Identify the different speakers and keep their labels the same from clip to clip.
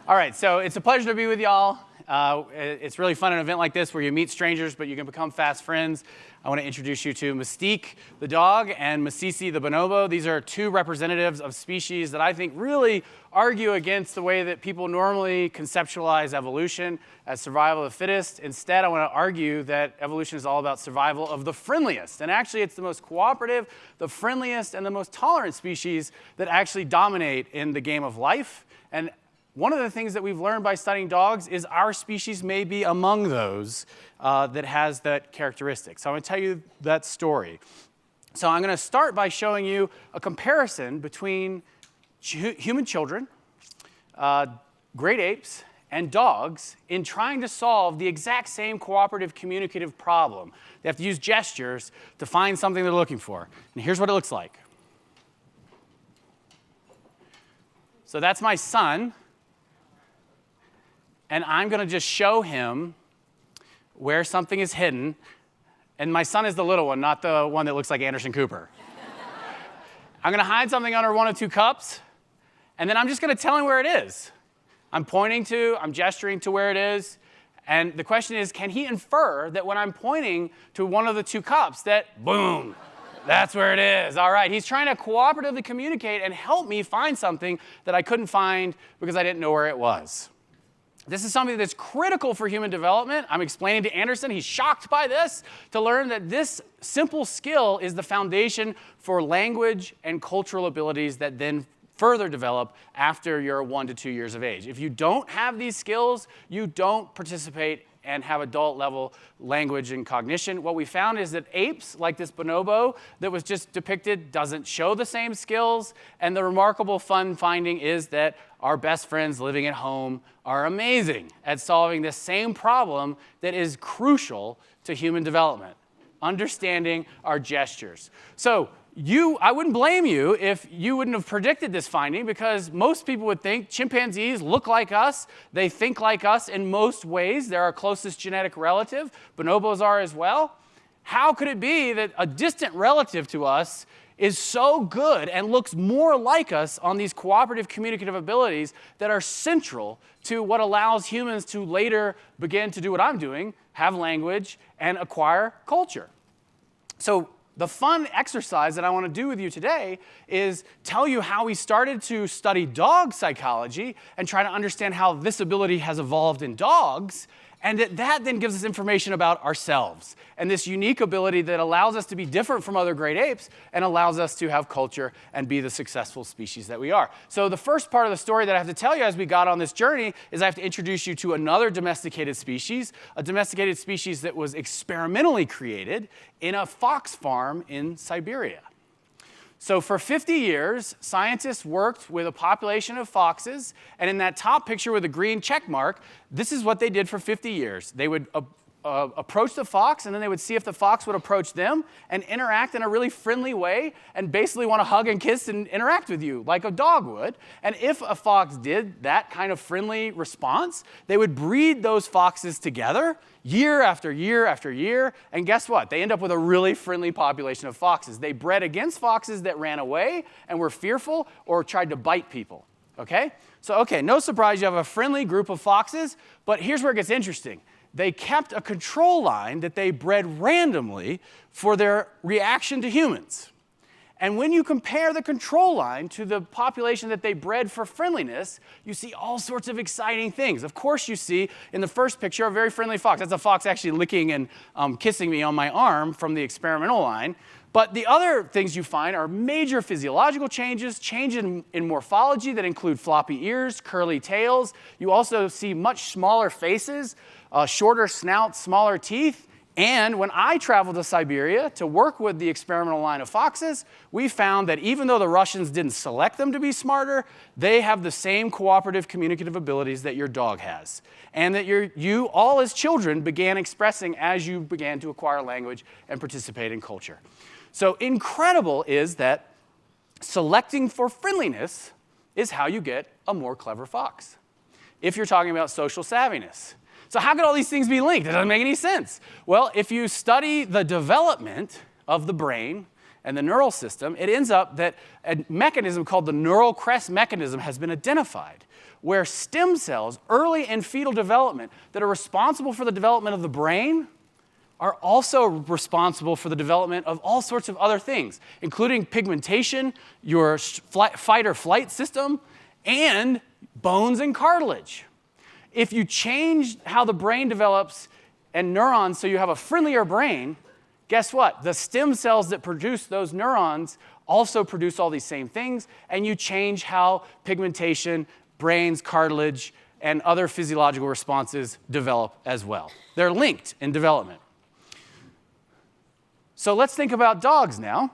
Speaker 1: All right, so it's a pleasure to be with y'all. It's really fun, an event like this where you meet strangers, but you can become fast friends. I want to introduce you to Mystique, the dog, and Masisi, the bonobo. These are two representatives of species that I think really argue against the way that people normally conceptualize evolution as survival of the fittest. Instead, I want to argue that evolution is all about survival of the friendliest. And actually, it's the most cooperative, the friendliest, and the most tolerant species that actually dominate in the game of life. And one of the things that we've learned by studying dogs is our species may be among those that has that characteristic. So I'm going to tell you that story. So I'm going to start by showing you a comparison between human children, great apes, and dogs in trying to solve the exact same cooperative communicative problem. They have to use gestures to find something they're looking for. And here's what it looks like. So that's my son. And I'm going to just show him where something is hidden. And my son is the little one, not the one that looks like Andersen Cooper. I'm going to hide something under one of two cups, and then I'm just going to tell him where it is. I'm gesturing to where it is. And the question is, can he infer that when I'm pointing to one of the two cups, that boom, that's where it is. All right, he's trying to cooperatively communicate and help me find something that I couldn't find because I didn't know where it was. This is something that's critical for human development. I'm explaining to Andersen, he's shocked by this, to learn that this simple skill is the foundation for language and cultural abilities that then further develop after you're 1 to 2 years of age. If you don't have these skills, you don't participate and have adult-level language and cognition. What we found is that apes, like this bonobo that was just depicted, doesn't show the same skills. And the remarkable fun finding is that our best friends living at home are amazing at solving this same problem that is crucial to human development, understanding our gestures. So I wouldn't blame you if you wouldn't have predicted this finding, because most people would think chimpanzees look like us. They think like us in most ways. They're our closest genetic relative. Bonobos are as well. How could it be that a distant relative to us is so good and looks more like us on these cooperative communicative abilities that are central to what allows humans to later begin to do what I'm doing, have language, and acquire culture? So the fun exercise that I want to do with you today is tell you how we started to study dog psychology and try to understand how this ability has evolved in dogs, and that then gives us information about ourselves and this unique ability that allows us to be different from other great apes and allows us to have culture and be the successful species that we are. So the first part of the story that I have to tell you as we got on this journey is I have to introduce you to another domesticated species, a domesticated species that was experimentally created in a fox farm in Siberia. So for 50 years, scientists worked with a population of foxes, and in that top picture with the green check mark, this is what they did for 50 years. They would approach the fox, and then they would see if the fox would approach them and interact in a really friendly way and basically want to hug and kiss and interact with you like a dog would. And if a fox did that kind of friendly response, they would breed those foxes together year after year after year, and guess what? They end up with a really friendly population of foxes. They bred against foxes that ran away and were fearful or tried to bite people, okay? So, no surprise you have a friendly group of foxes, but here's where it gets interesting. They kept a control line that they bred randomly for their reaction to humans. And when you compare the control line to the population that they bred for friendliness, you see all sorts of exciting things. Of course, you see in the first picture a very friendly fox. That's a fox actually licking and kissing me on my arm from the experimental line. But the other things you find are major physiological changes, change in morphology that include floppy ears, curly tails. You also see much smaller faces, shorter snouts, smaller teeth. And when I traveled to Siberia to work with the experimental line of foxes, we found that even though the Russians didn't select them to be smarter, they have the same cooperative communicative abilities that your dog has. And that you all as children began expressing as you began to acquire language and participate in culture. So incredible is that selecting for friendliness is how you get a more clever fox, if you're talking about social savviness. So how could all these things be linked? It doesn't make any sense. Well, if you study the development of the brain and the neural system, it ends up that a mechanism called the neural crest mechanism has been identified, where stem cells early in fetal development that are responsible for the development of the brain are also responsible for the development of all sorts of other things, including pigmentation, your fight or flight system, and bones and cartilage. If you change how the brain develops and neurons so you have a friendlier brain, guess what? The stem cells that produce those neurons also produce all these same things, and you change how pigmentation, brains, cartilage, and other physiological responses develop as well. They're linked in development. So let's think about dogs now.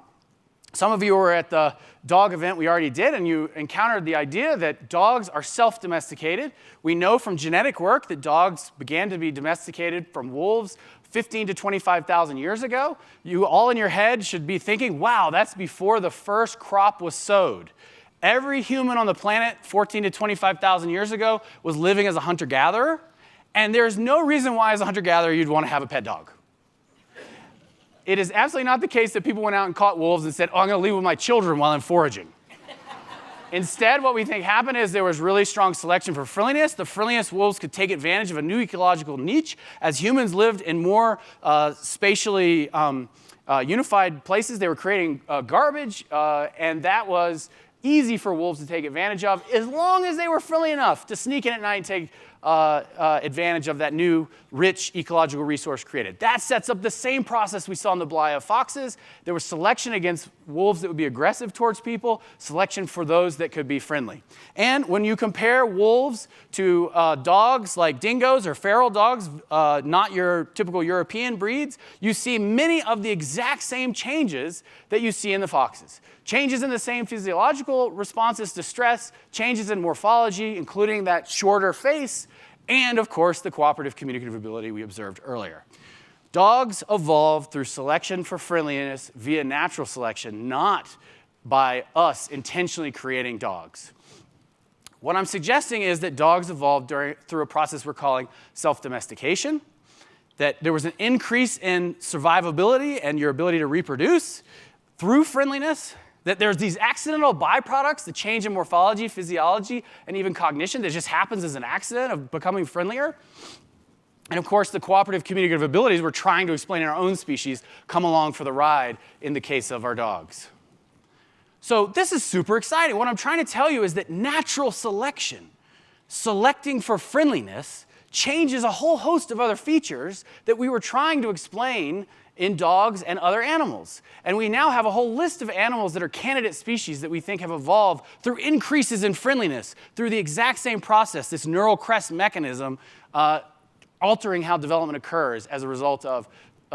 Speaker 1: Some of you were at the dog event we already did, and you encountered the idea that dogs are self-domesticated. We know from genetic work that dogs began to be domesticated from wolves 15 to 25,000 years ago. You all in your head should be thinking, wow, that's before the first crop was sowed. Every human on the planet 14 to 25,000 years ago was living as a hunter-gatherer, and there's no reason why as a hunter-gatherer you'd want to have a pet dog. It is absolutely not the case that people went out and caught wolves and said, oh, I'm going to leave with my children while I'm foraging. Instead, what we think happened is there was really strong selection for friendliness. The friendliest wolves could take advantage of a new ecological niche. As humans lived in more spatially unified places, they were creating garbage, and that was easy for wolves to take advantage of, as long as they were friendly enough to sneak in at night and take advantage of that new, rich ecological resource created. That sets up the same process we saw in the bly of foxes. There was selection against wolves that would be aggressive towards people, selection for those that could be friendly. And when you compare wolves to dogs like dingoes or feral dogs, not your typical European breeds, you see many of the exact same changes that you see in the foxes. Changes in the same physiological responses to stress, changes in morphology, including that shorter face, and of course the cooperative communicative ability we observed earlier. Dogs evolved through selection for friendliness via natural selection, not by us intentionally creating dogs. What I'm suggesting is that dogs evolved through a process we're calling self-domestication, that there was an increase in survivability and your ability to reproduce through friendliness, that there's these accidental byproducts, the change in morphology, physiology, and even cognition that just happens as an accident of becoming friendlier. And of course, the cooperative communicative abilities we're trying to explain in our own species come along for the ride in the case of our dogs. So this is super exciting. What I'm trying to tell you is that natural selection, selecting for friendliness, changes a whole host of other features that we were trying to explain in dogs and other animals. And we now have a whole list of animals that are candidate species that we think have evolved through increases in friendliness, through the exact same process, this neural crest mechanism, altering how development occurs as a result of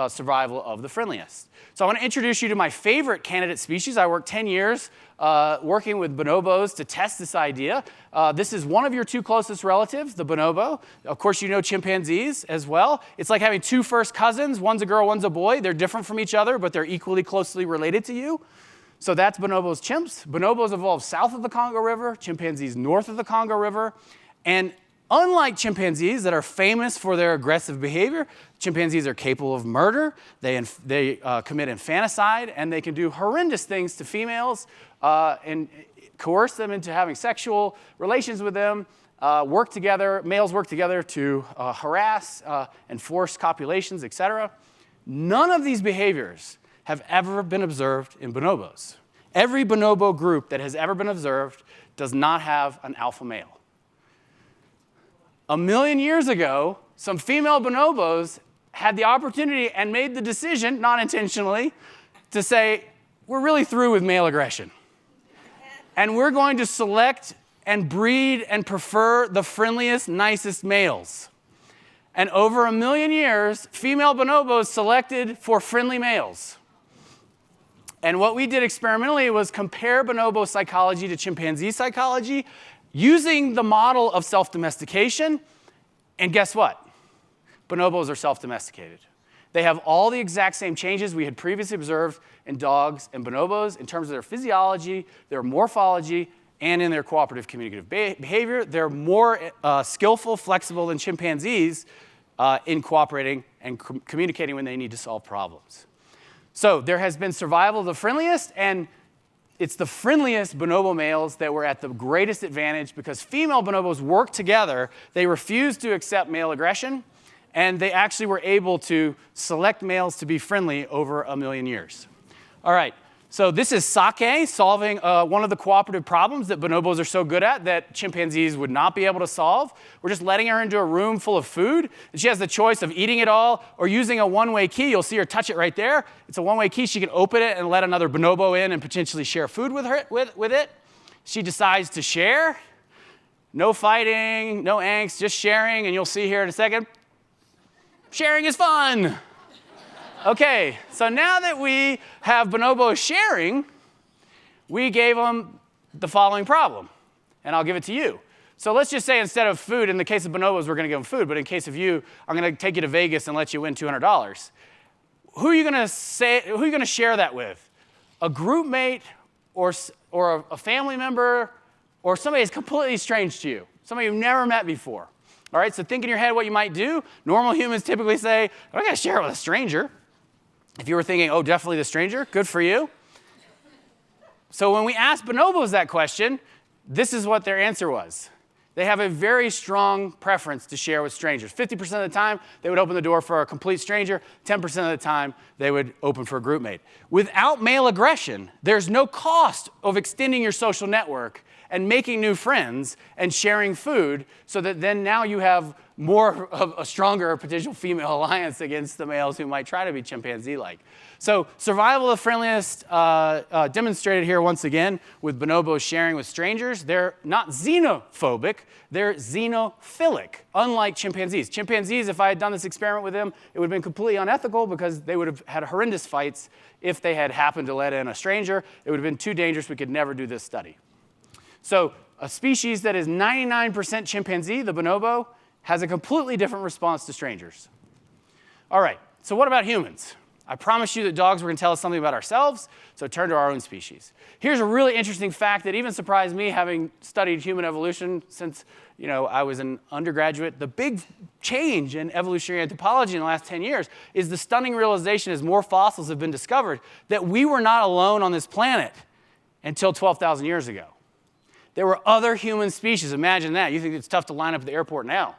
Speaker 1: survival of the friendliest. So I want to introduce you to my favorite candidate species. I worked 10 years working with bonobos to test this idea. This is one of your two closest relatives, the bonobo. Of course, you know chimpanzees as well. It's like having two first cousins. One's a girl, one's a boy. They're different from each other, but they're equally closely related to you. So that's bonobos, chimps. Bonobos evolved south of the Congo River, chimpanzees north of the Congo River. And unlike chimpanzees that are famous for their aggressive behavior, chimpanzees are capable of murder, they commit infanticide, and they can do horrendous things to females and coerce them into having sexual relations with them, males work together to harass and force copulations, etc. None of these behaviors have ever been observed in bonobos. Every bonobo group that has ever been observed does not have an alpha male. 1 million years ago, some female bonobos had the opportunity and made the decision, not intentionally, to say, we're really through with male aggression. And we're going to select and breed and prefer the friendliest, nicest males. And over 1 million years, female bonobos selected for friendly males. And what we did experimentally was compare bonobo psychology to chimpanzee psychology, using the model of self-domestication, and guess what? Bonobos are self-domesticated. They have all the exact same changes we had previously observed in dogs and bonobos in terms of their physiology, their morphology, and in their cooperative communicative behavior. They're more skillful, flexible than chimpanzees in cooperating and communicating when they need to solve problems. So there has been survival of the friendliest, and it's the friendliest bonobo males that were at the greatest advantage because female bonobos work together. They refused to accept male aggression, and they actually were able to select males to be friendly over 1 million years. All right, so this is Sake solving one of the cooperative problems that bonobos are so good at that chimpanzees would not be able to solve. We're just letting her into a room full of food, and she has the choice of eating it all or using a one-way key. You'll see her touch it right there. It's a one-way key. She can open it and let another bonobo in and potentially share food with it. She decides to share. No fighting, no angst, just sharing, and you'll see here in a second. Sharing is fun. Okay, so now that we have bonobos sharing, we gave them the following problem, and I'll give it to you. So let's just say instead of food, in the case of bonobos, we're going to give them food, but in case of you, I'm going to take you to Vegas and let you win $200. Who are you going to share that with? A group mate or a family member or somebody that's completely strange to you, somebody you've never met before? All right, so think in your head what you might do. Normal humans typically say, I'm not going to share it with a stranger. If you were thinking, oh, definitely the stranger, good for you. So when we asked bonobos that question, this is what their answer was. They have a very strong preference to share with strangers. 50% of the time, they would open the door for a complete stranger. 10% of the time, they would open for a group mate. Without male aggression, there's no cost of extending your social network and making new friends and sharing food so that then now you have more of a stronger potential female alliance against the males who might try to be chimpanzee-like. So survival of the friendliest demonstrated here once again with bonobos sharing with strangers. They're not xenophobic, they're xenophilic, unlike chimpanzees. Chimpanzees, if I had done this experiment with them, it would have been completely unethical because they would have had horrendous fights if they had happened to let in a stranger. It would have been too dangerous. We could never do this study. So a species that is 99% chimpanzee, the bonobo, has a completely different response to strangers. All right, so what about humans? I promised you that dogs were going to tell us something about ourselves, so turn to our own species. Here's a really interesting fact that even surprised me, having studied human evolution since I was an undergraduate. The big change in evolutionary anthropology in the last 10 years is the stunning realization as more fossils have been discovered that we were not alone on this planet until 12,000 years ago. There were other human species. Imagine that. You think it's tough to line up at the airport now.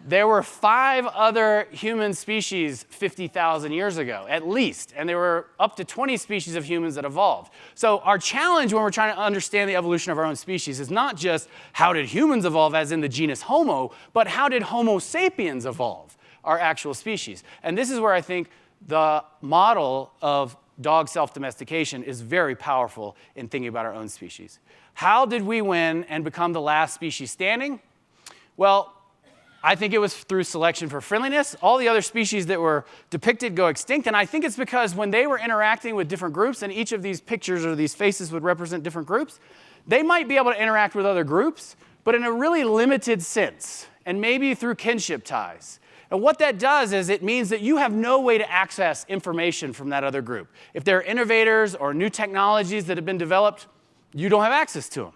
Speaker 1: There were 5 other human species 50,000 years ago, at least. And there were up to 20 species of humans that evolved. So our challenge when we're trying to understand the evolution of our own species is not just how did humans evolve, as in the genus Homo, but how did Homo sapiens evolve, our actual species. And this is where I think the model of dog self-domestication is very powerful in thinking about our own species. How did we win and become the last species standing? Well, I think it was through selection for friendliness. All the other species that were depicted go extinct, and I think it's because when they were interacting with different groups, and each of these pictures or these faces would represent different groups, they might be able to interact with other groups, but in a really limited sense, and maybe through kinship ties. And what that does is it means that you have no way to access information from that other group. If there are innovators or new technologies that have been developed, you don't have access to them.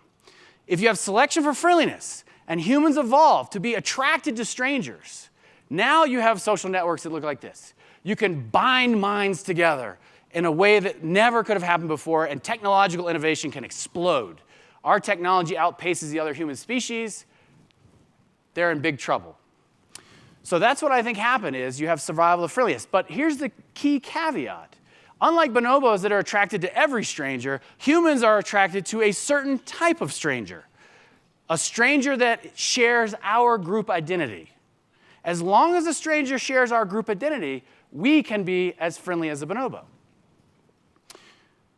Speaker 1: If you have selection for friendliness, and humans evolved to be attracted to strangers, now you have social networks that look like this. You can bind minds together in a way that never could have happened before, and technological innovation can explode. Our technology outpaces the other human species. They're in big trouble. So that's what I think happened is you have survival of friendliest. But here's the key caveat. Unlike bonobos that are attracted to every stranger, humans are attracted to a certain type of stranger. A stranger that shares our group identity. As long as a stranger shares our group identity, we can be as friendly as a bonobo.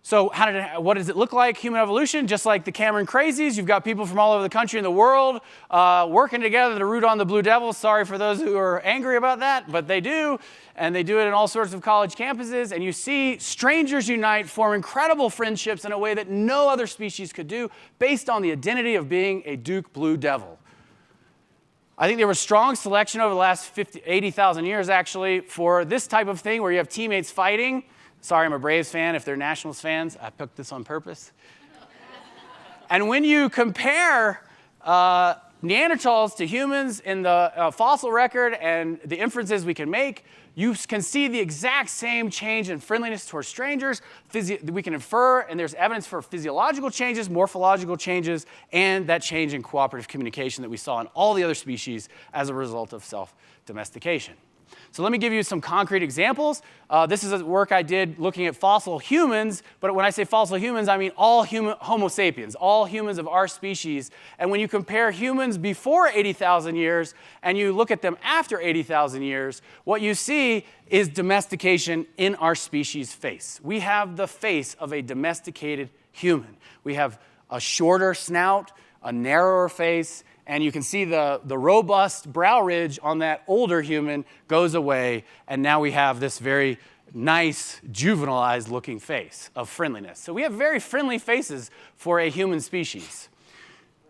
Speaker 1: So what does it look like, human evolution? Just like the Cameron crazies, you've got people from all over the country and the world working together to root on the Blue Devils. Sorry for those who are angry about that, but they do. And they do it in all sorts of college campuses. And you see strangers unite, form incredible friendships in a way that no other species could do based on the identity of being a Duke Blue Devil. I think there was strong selection over the last 80,000 years, actually, for this type of thing where you have teammates fighting. Sorry, I'm a Braves fan. If they're Nationals fans, I picked this on purpose. And when you compare Neanderthals to humans in the fossil record and the inferences we can make, you can see the exact same change in friendliness towards strangers. We can infer, and there's evidence for physiological changes, morphological changes, and that change in cooperative communication that we saw in all the other species as a result of self-domestication. So let me give you some concrete examples. This is work I did looking at fossil humans, but when I say fossil humans, I mean all Homo sapiens, all humans of our species. And when you compare humans before 80,000 years and you look at them after 80,000 years, what you see is domestication in our species' face. We have the face of a domesticated human. We have a shorter snout, a narrower face, and you can see the robust brow ridge on that older human goes away, and now we have this very nice, juvenilized looking face of friendliness. So we have very friendly faces for a human species.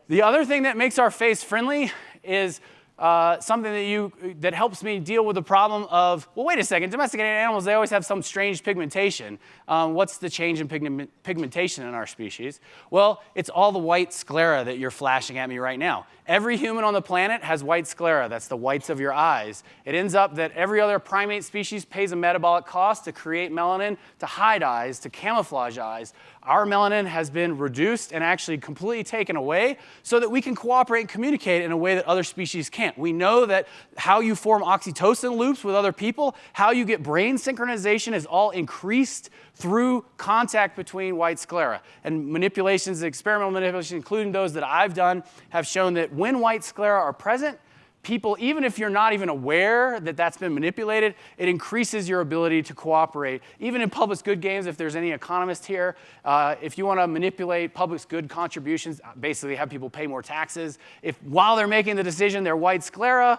Speaker 1: The other thing that makes our face friendly is something that helps me deal with the problem of, well, wait a second, domesticated animals, they always have some strange pigmentation. What's the change in pigmentation in our species? Well, it's all the white sclera that you're flashing at me right now. Every human on the planet has white sclera. That's the whites of your eyes. It ends up that every other primate species pays a metabolic cost to create melanin, to hide eyes, to camouflage eyes. Our melanin has been reduced and actually completely taken away so that we can cooperate and communicate in a way that other species can't. We know that how you form oxytocin loops with other people, how you get brain synchronization is all increased through contact between white sclera. And manipulations, experimental manipulations, including those that I've done, have shown that when white sclera are present, people, even if you're not even aware that that's been manipulated, it increases your ability to cooperate. Even in public good games, if there's any economist here, if you want to manipulate public good contributions, basically have people pay more taxes, if while they're making the decision they're white sclera,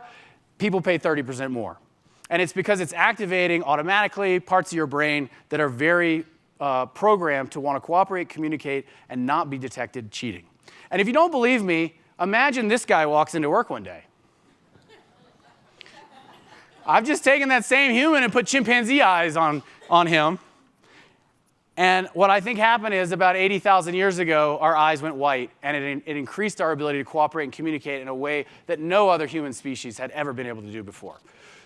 Speaker 1: people pay 30% more. And it's because it's activating automatically parts of your brain that are very programmed to want to cooperate, communicate, and not be detected cheating. And if you don't believe me, imagine this guy walks into work one day. I've just taken that same human and put chimpanzee eyes on him. And what I think happened is about 80,000 years ago, our eyes went white, and it increased our ability to cooperate and communicate in a way that no other human species had ever been able to do before.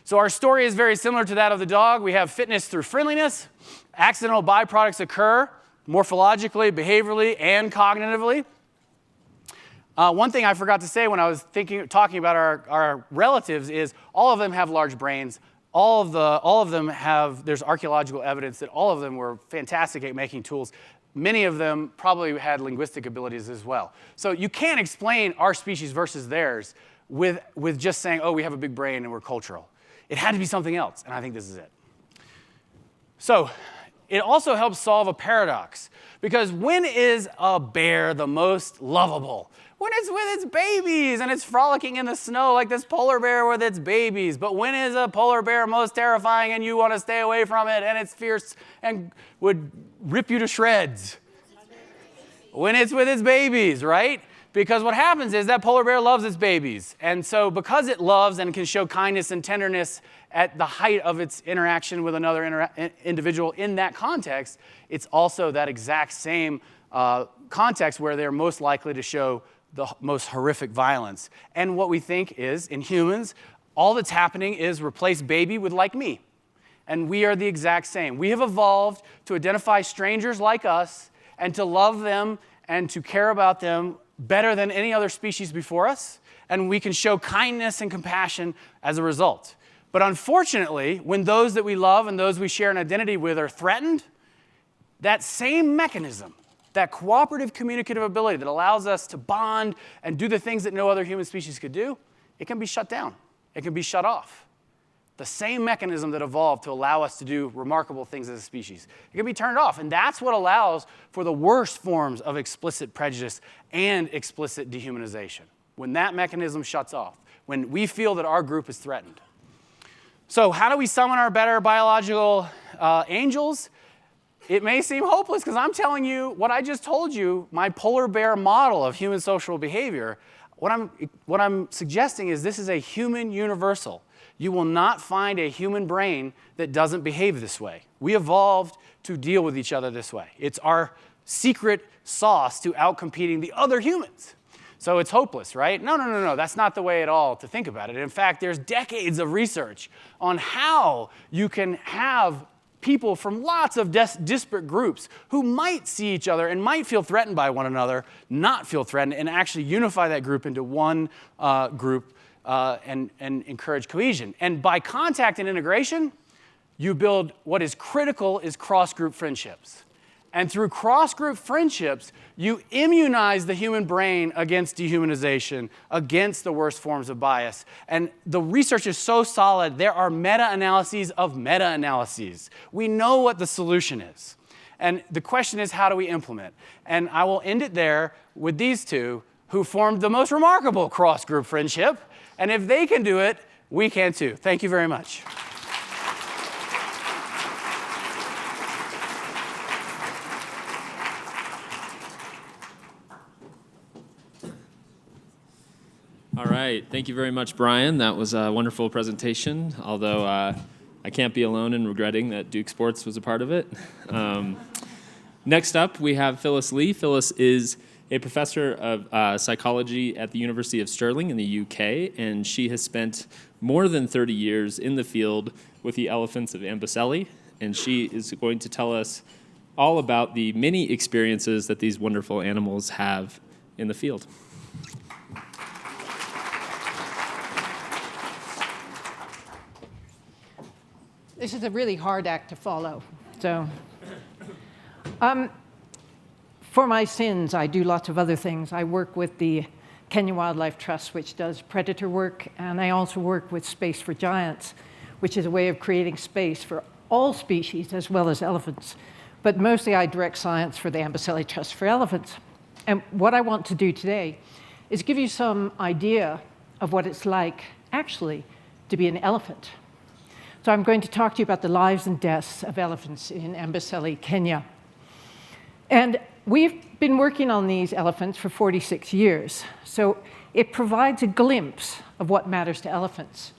Speaker 1: So our story is very similar to that of the dog. We have fitness through friendliness. Accidental byproducts occur morphologically, behaviorally, and cognitively. One thing I forgot to say when I was talking about our relatives is all of them have large brains. All of them have, there's archaeological evidence that all of them were fantastic at making tools. Many of them probably had linguistic abilities as well. So you can't explain our species versus theirs with just saying, oh, we have a big brain and we're cultural. It had to be something else, and I think this is it. So it also helps solve a paradox, because when is a bear the most lovable? When it's with its babies and it's frolicking in the snow like this polar bear with its babies. But when is a polar bear most terrifying and you want to stay away from it and it's fierce and would rip you to shreds? When it's with its babies, right? Because what happens is that polar bear loves its babies. And so because it loves and can show kindness and tenderness at the height of its interaction with another individual in that context, it's also that exact same context where they're most likely to show the most horrific violence. And what we think is, in humans, all that's happening is replace baby with like me. And we are the exact same. We have evolved to identify strangers like us and to love them and to care about them better than any other species before us. And we can show kindness and compassion as a result. But unfortunately, when those that we love and those we share an identity with are threatened, that same mechanism, that cooperative communicative ability that allows us to bond and do the things that no other human species could do, it can be shut down. It can be shut off. The same mechanism that evolved to allow us to do remarkable things as a species. It can be turned off, and that's what allows for the worst forms of explicit prejudice and explicit dehumanization. When that mechanism shuts off, when we feel that our group is threatened. So how do we summon our better biological angels? It may seem hopeless because I'm telling you what I just told you, my polar bear model of human social behavior. What I'm suggesting is this is a human universal. You will not find a human brain that doesn't behave this way. We evolved to deal with each other this way. It's our secret sauce to outcompeting the other humans. So it's hopeless, right? No. That's not the way at all to think about it. In fact, there's decades of research on how you can have people from lots of disparate groups who might see each other and might feel threatened by one another, not feel threatened, and actually unify that group into one group and encourage cohesion. And by contact and integration, you build what is critical is cross-group friendships. And through cross-group friendships, you immunize the human brain against dehumanization, against the worst forms of bias. And the research is so solid, there are meta-analyses of meta-analyses. We know what the solution is. And the question is, how do we implement? And I will end it there with these two who formed the most remarkable cross-group friendship. And if they can do it, we can too. Thank you very much.
Speaker 2: All right, thank you very much, Brian. That was a wonderful presentation, although I can't be alone in regretting that Duke Sports was a part of it. Next up, we have Phyllis Lee. Phyllis is a professor of psychology at the University of Stirling in the UK, and she has spent more than 30 years in the field with the elephants of Amboseli, and she is going to tell us all about the many experiences that these wonderful animals have in the field.
Speaker 3: This is a really hard act to follow. So, for my sins, I do lots of other things. I work with the Kenya Wildlife Trust, which does predator work, and I also work with Space for Giants, which is a way of creating space for all species as well as elephants. But mostly I direct science for the Amboseli Trust for Elephants. And what I want to do today is give you some idea of what it's like, actually, to be an elephant. So I'm going to talk to you about the lives and deaths of elephants in Amboseli, Kenya. And we've been working on these elephants for 46 years. So it provides a glimpse of what matters to elephants.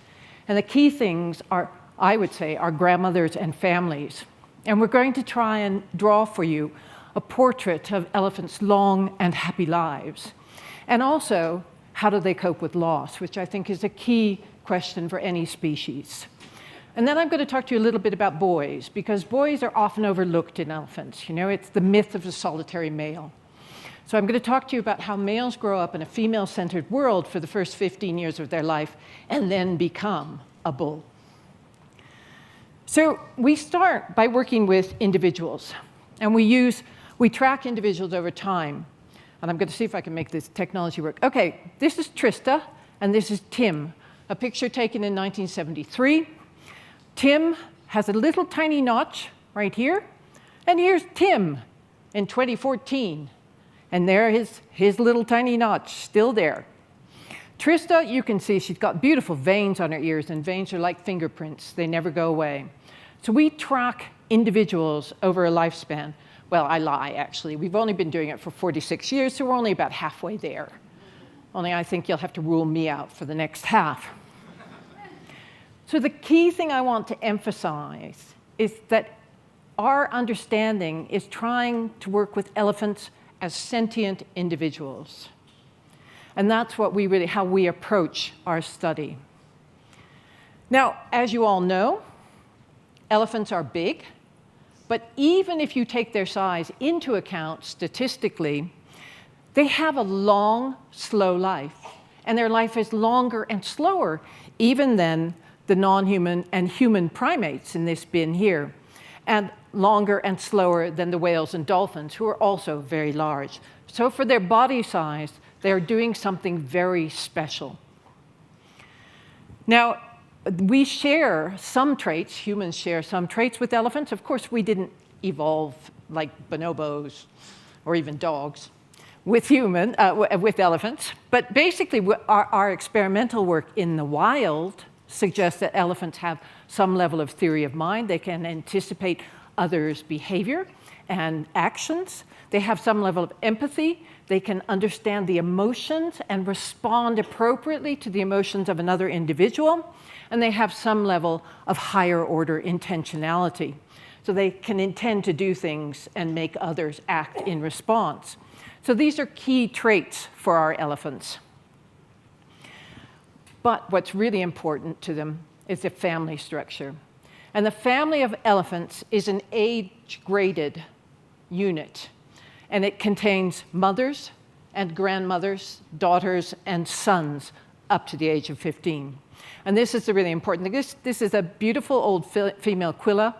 Speaker 3: And the key things are, I would say, our grandmothers and families. And we're going to try and draw for you a portrait of elephants' long and happy lives. And also, how do they cope with loss, which I think is a key question for any species. And then I'm going to talk to you a little bit about boys, because boys are often overlooked in elephants. You know, it's the myth of the solitary male. So I'm going to talk to you about how males grow up in a female-centered world for the first 15 years of their life and then become a bull. So we start by working with individuals, and we track individuals over time. And I'm going to see if I can make this technology work. Okay, this is Trista, and this is Tim, a picture taken in 1973. Tim has a little tiny notch right here, and here's Tim in 2014. And there is his little tiny notch, still there. Trista, you can see she's got beautiful veins on her ears, and veins are like fingerprints. They never go away. So we track individuals over a lifespan. Well, I lie, actually. We've only been doing it for 46 years, so we're only about halfway there. Only I think you'll have to rule me out for the next half. So the key thing I want to emphasize is that our understanding is trying to work with elephants as sentient individuals. And that's what how we approach our study. Now, as you all know, elephants are big, but even if you take their size into account statistically, they have a long, slow life. And their life is longer and slower even than the non-human and human primates in this bin here, and longer and slower than the whales and dolphins, who are also very large. So for their body size, they're doing something very special. Now, we share some traits, humans share some traits with elephants. Of course, we didn't evolve like bonobos or even dogs with elephants. But basically, our experimental work in the wild suggests that elephants have some level of theory of mind. They can anticipate others' behavior and actions. They have some level of empathy. They can understand the emotions and respond appropriately to the emotions of another individual. And they have some level of higher order intentionality. So they can intend to do things and make others act in response. So these are key traits for our elephants. But what's really important to them is the family structure. And the family of elephants is an age-graded unit. And it contains mothers and grandmothers, daughters and sons up to the age of 15. And this is really important. This is a beautiful old female Quilla,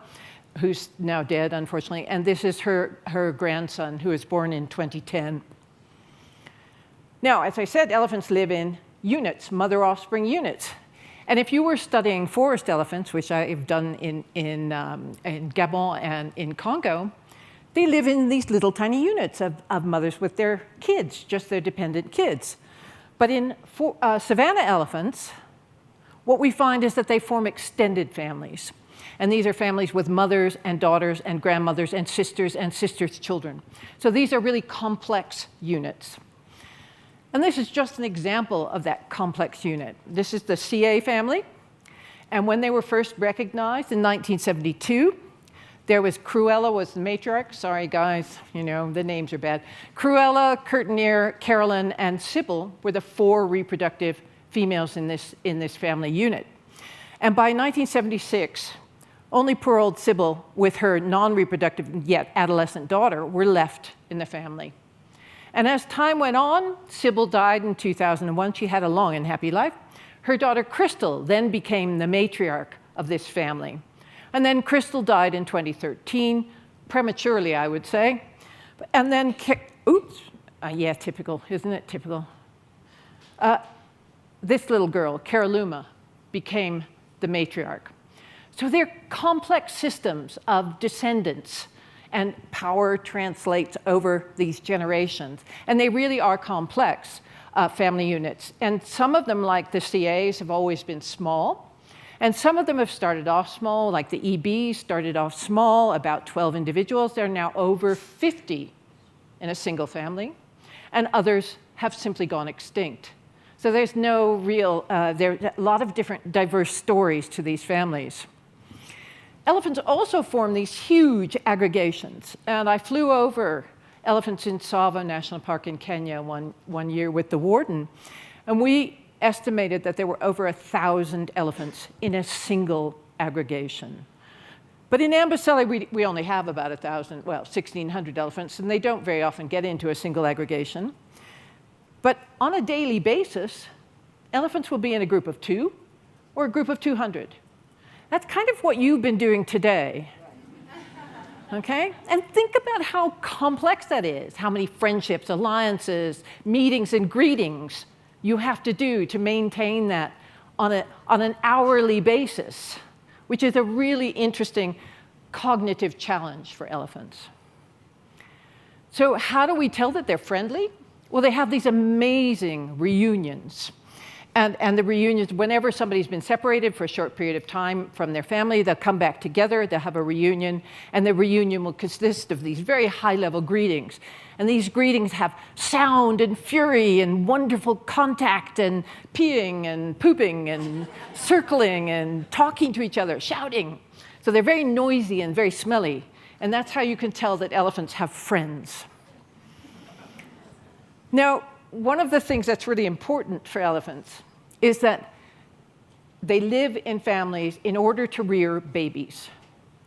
Speaker 3: who's now dead, unfortunately, and this is her grandson, who was born in 2010. Now, as I said, elephants live in units, mother-offspring units. And if you were studying forest elephants, which I've done in Gabon and in Congo, they live in these little tiny units of mothers with their kids, just their dependent kids. But in savanna elephants, what we find is that they form extended families. And these are families with mothers and daughters and grandmothers and sisters' children. So these are really complex units. And this is just an example of that complex unit. This is the CA family. And when they were first recognized in 1972, there was Cruella was the matriarch. Sorry, guys, you know, the names are bad. Cruella, Courtenier, Carolyn, and Sybil were the 4 reproductive females in this family unit. And by 1976, only poor old Sybil, with her non-reproductive yet adolescent daughter, were left in the family. And as time went on, Sybil died in 2001. She had a long and happy life. Her daughter Crystal then became the matriarch of this family. And then Crystal died in 2013, prematurely, I would say. And then, yeah, typical, isn't it? Typical. This little girl, Caroluma, became the matriarch. So they're complex systems of descendants, and power translates over these generations. And they really are complex family units. And some of them, like the CAs, have always been small. And some of them have started off small, like the EBs started off small, about 12 individuals. They're now over 50 in a single family. And others have simply gone extinct. So there's no real, there's a lot of different diverse stories to these families. Elephants also form these huge aggregations. And I flew over elephants in Tsavo National Park in Kenya one year with the warden. And we estimated that there were over 1,000 elephants in a single aggregation. But in Amboseli, we only have about 1,600 elephants, and they don't very often get into a single aggregation. But on a daily basis, elephants will be in a group of 2 or a group of 200. That's kind of what you've been doing today. Okay? And think about how complex that is, how many friendships, alliances, meetings, and greetings you have to do to maintain that on an hourly basis, which is a really interesting cognitive challenge for elephants. So how do we tell that they're friendly? Well, they have these amazing reunions. And the reunions, whenever somebody's been separated for a short period of time from their family, they'll come back together, they'll have a reunion, and the reunion will consist of these very high-level greetings. And these greetings have sound and fury and wonderful contact and peeing and pooping and circling and talking to each other, shouting. So they're very noisy and very smelly. And that's how you can tell that elephants have friends. Now, one of the things that's really important for elephants is that they live in families in order to rear babies.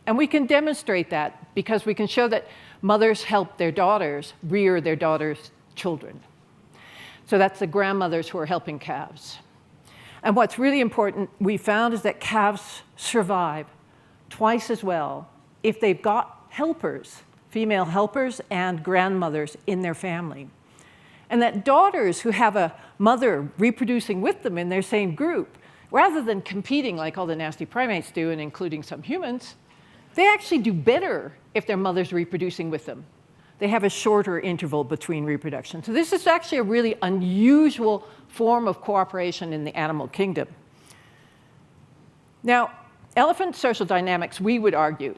Speaker 3: And we can demonstrate that because we can show that mothers help their daughters rear their daughters' children. So that's the grandmothers who are helping calves. And what's really important, we found, is that calves survive twice as well if they've got helpers, female helpers and grandmothers in their family. And that daughters who have a mother reproducing with them in their same group, rather than competing like all the nasty primates do, and including some humans, they actually do better if their mother's reproducing with them. They have a shorter interval between reproduction. So this is actually a really unusual form of cooperation in the animal kingdom. Now, elephant social dynamics, we would argue,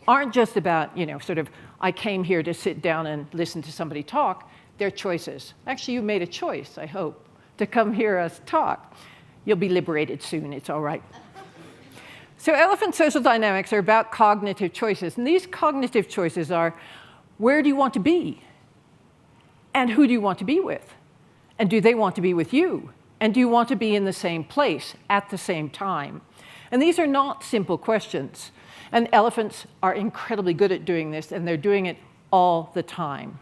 Speaker 3: aren't just about, sort of, I came here to sit down and listen to somebody talk. They're choices. Actually, you made a choice, I hope, to come hear us talk. You'll be liberated soon, it's all right. So elephant social dynamics are about cognitive choices. And these cognitive choices are, where do you want to be? And who do you want to be with? And do they want to be with you? And do you want to be in the same place at the same time? And these are not simple questions. And elephants are incredibly good at doing this, and they're doing it all the time.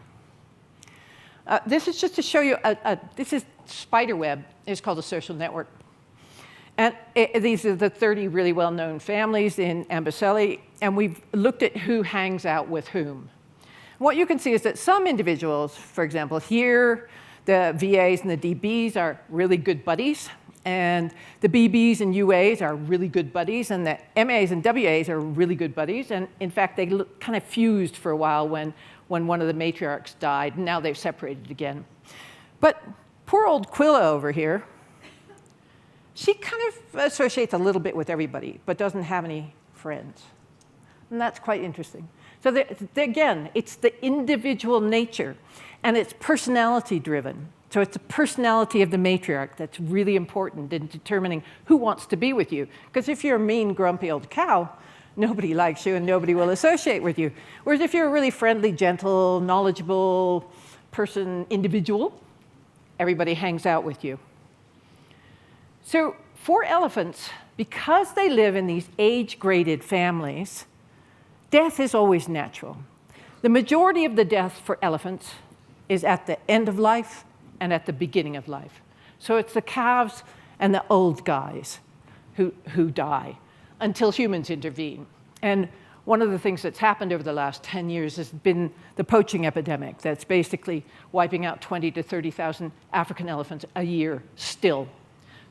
Speaker 3: This is just to show you, this is spiderweb. It's called a social network. And these are the 30 really well-known families in Ambacelli, and we've looked at who hangs out with whom. What you can see is that some individuals, for example, here, the VAs and the DBs are really good buddies, and the BBs and UAs are really good buddies, and the MAs and WAs are really good buddies. And in fact, they kind of fused for a while when one of the matriarchs died, and now they've separated again. But poor old Quilla over here, she kind of associates a little bit with everybody, but doesn't have any friends. And that's quite interesting. So again, it's the individual nature, and it's personality-driven. So it's the personality of the matriarch that's really important in determining who wants to be with you. Because if you're a mean, grumpy old cow, nobody likes you and nobody will associate with you. Whereas if you're a really friendly, gentle, knowledgeable person, individual, everybody hangs out with you. So for elephants, because they live in these age-graded families, death is always natural. The majority of the death for elephants is at the end of life and at the beginning of life. So it's the calves and the old guys who die until humans intervene. And one of the things that's happened over the last 10 years has been the poaching epidemic that's basically wiping out 20 to 30,000 African elephants a year still.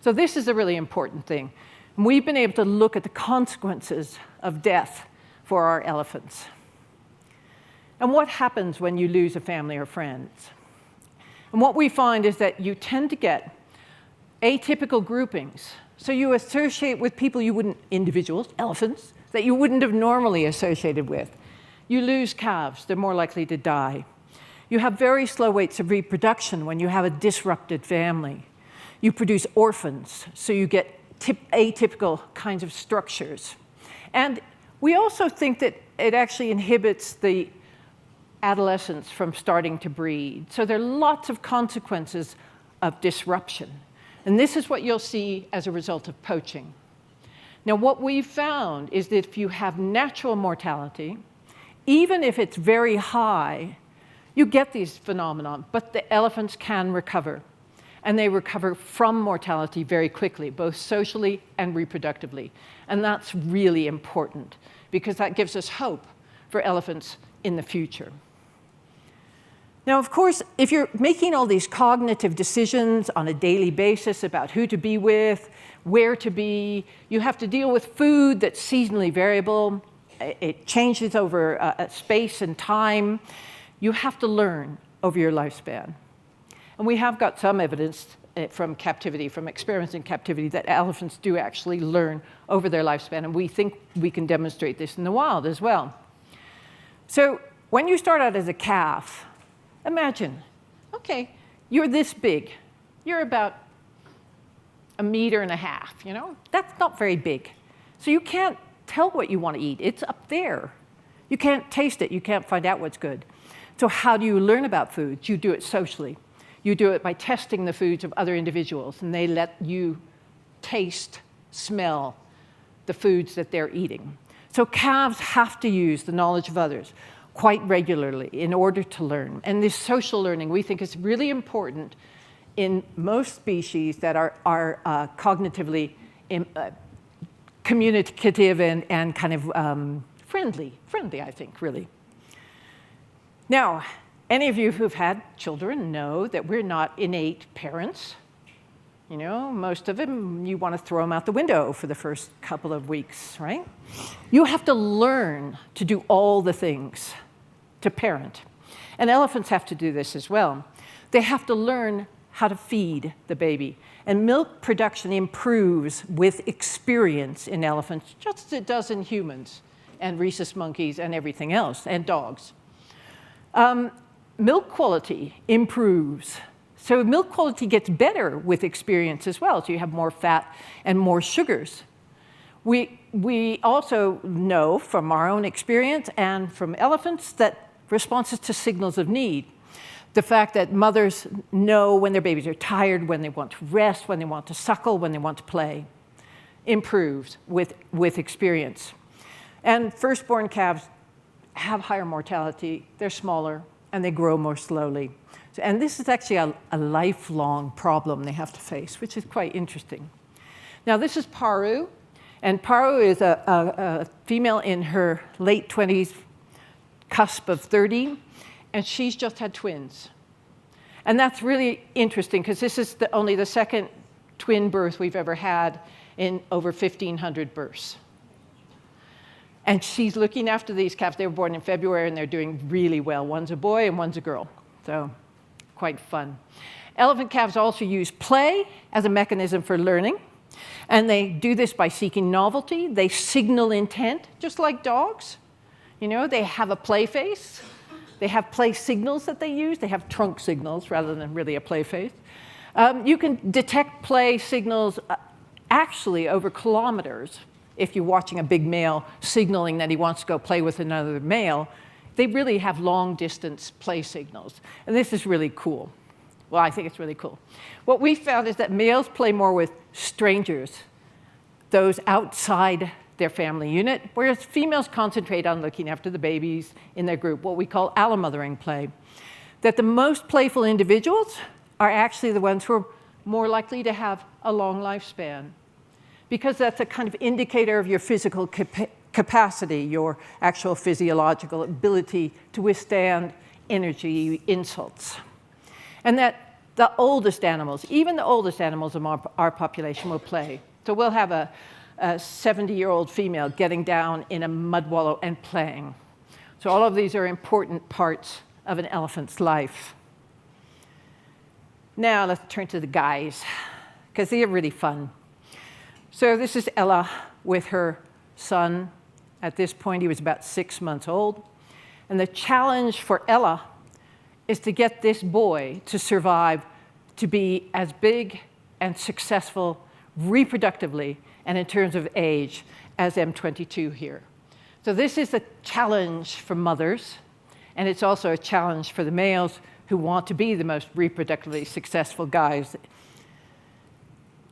Speaker 3: So this is a really important thing. And we've been able to look at the consequences of death for our elephants. And what happens when you lose a family or friends? And what we find is that you tend to get atypical groupings. So you associate with people you wouldn't, individuals, elephants, that you wouldn't have normally associated with. You lose calves, they're more likely to die. You have very slow rates of reproduction when you have a disrupted family. You produce orphans, so you get atypical kinds of structures. And we also think that it actually inhibits the adolescents from starting to breed. So there are lots of consequences of disruption. And this is what you'll see as a result of poaching. Now, what we've found is that if you have natural mortality, even if it's very high, you get these phenomena, but the elephants can recover. And they recover from mortality very quickly, both socially and reproductively. And that's really important, because that gives us hope for elephants in the future. Now, of course, if you're making all these cognitive decisions on a daily basis about who to be with, where to be, you have to deal with food that's seasonally variable. It changes over space and time. You have to learn over your lifespan. And we have got some evidence from captivity, from experiments in captivity, that elephants do actually learn over their lifespan, and we think we can demonstrate this in the wild as well. So when you start out as a calf, imagine, okay, you're this big. You're about 1.5 meters, you know? That's not very big. So you can't tell what you want to eat. It's up there. You can't taste it. You can't find out what's good. So how do you learn about foods? You do it socially. You do it by testing the foods of other individuals, and they let you taste, smell the foods that they're eating. So calves have to use the knowledge of others quite regularly in order to learn. And this social learning, we think, is really important in most species that are cognitively communicative and kind of friendly, I think, really. Now, any of you who've had children know that we're not innate parents. You know, most of them, you want to throw them out the window for the first couple of weeks, right? You have to learn to do all the things to parent. And elephants have to do this as well. They have to learn how to feed the baby. And milk production improves with experience in elephants, just as it does in humans and rhesus monkeys and everything else, and dogs. Milk quality improves. So milk quality gets better with experience as well. So you have more fat and more sugars. We also know from our own experience and from elephants that responses to signals of need, the fact that mothers know when their babies are tired, when they want to rest, when they want to suckle, when they want to play, improves with experience. And firstborn calves have higher mortality, they're smaller, and they grow more slowly. And this is actually a lifelong problem they have to face, which is quite interesting. Now, this is Paro, and Paro is a female in her late 20s, cusp of 30, and she's just had twins. And that's really interesting, because this is only the second twin birth we've ever had in over 1,500 births. And she's looking after these calves. They were born in February, and they're doing really well. One's a boy and one's a girl, so quite fun. Elephant calves also use play as a mechanism for learning, and they do this by seeking novelty. They signal intent, just like dogs. You know, they have a play face. They have play signals that they use. They have trunk signals rather than really a play face. You can detect play signals actually over kilometers. If you're watching a big male signaling that he wants to go play with another male, they really have long-distance play signals. And this is really cool. Well, I think it's really cool. What we found is that males play more with strangers, those outside their family unit, whereas females concentrate on looking after the babies in their group, what we call allomothering play. That the most playful individuals are actually the ones who are more likely to have a long lifespan, because that's a kind of indicator of your physical capacity, your actual physiological ability to withstand energy insults. And that the oldest animals, even the oldest animals of our population, will play. So we'll have a 70-year-old female getting down in a mud wallow and playing. So all of these are important parts of an elephant's life. Now let's turn to the guys, because they are really fun. So this is Ella with her son. At this point, he was about 6 months old. And the challenge for Ella is to get this boy to survive, to be as big and successful reproductively and in terms of age as M22 here. So this is a challenge for mothers, and it's also a challenge for the males who want to be the most reproductively successful guys.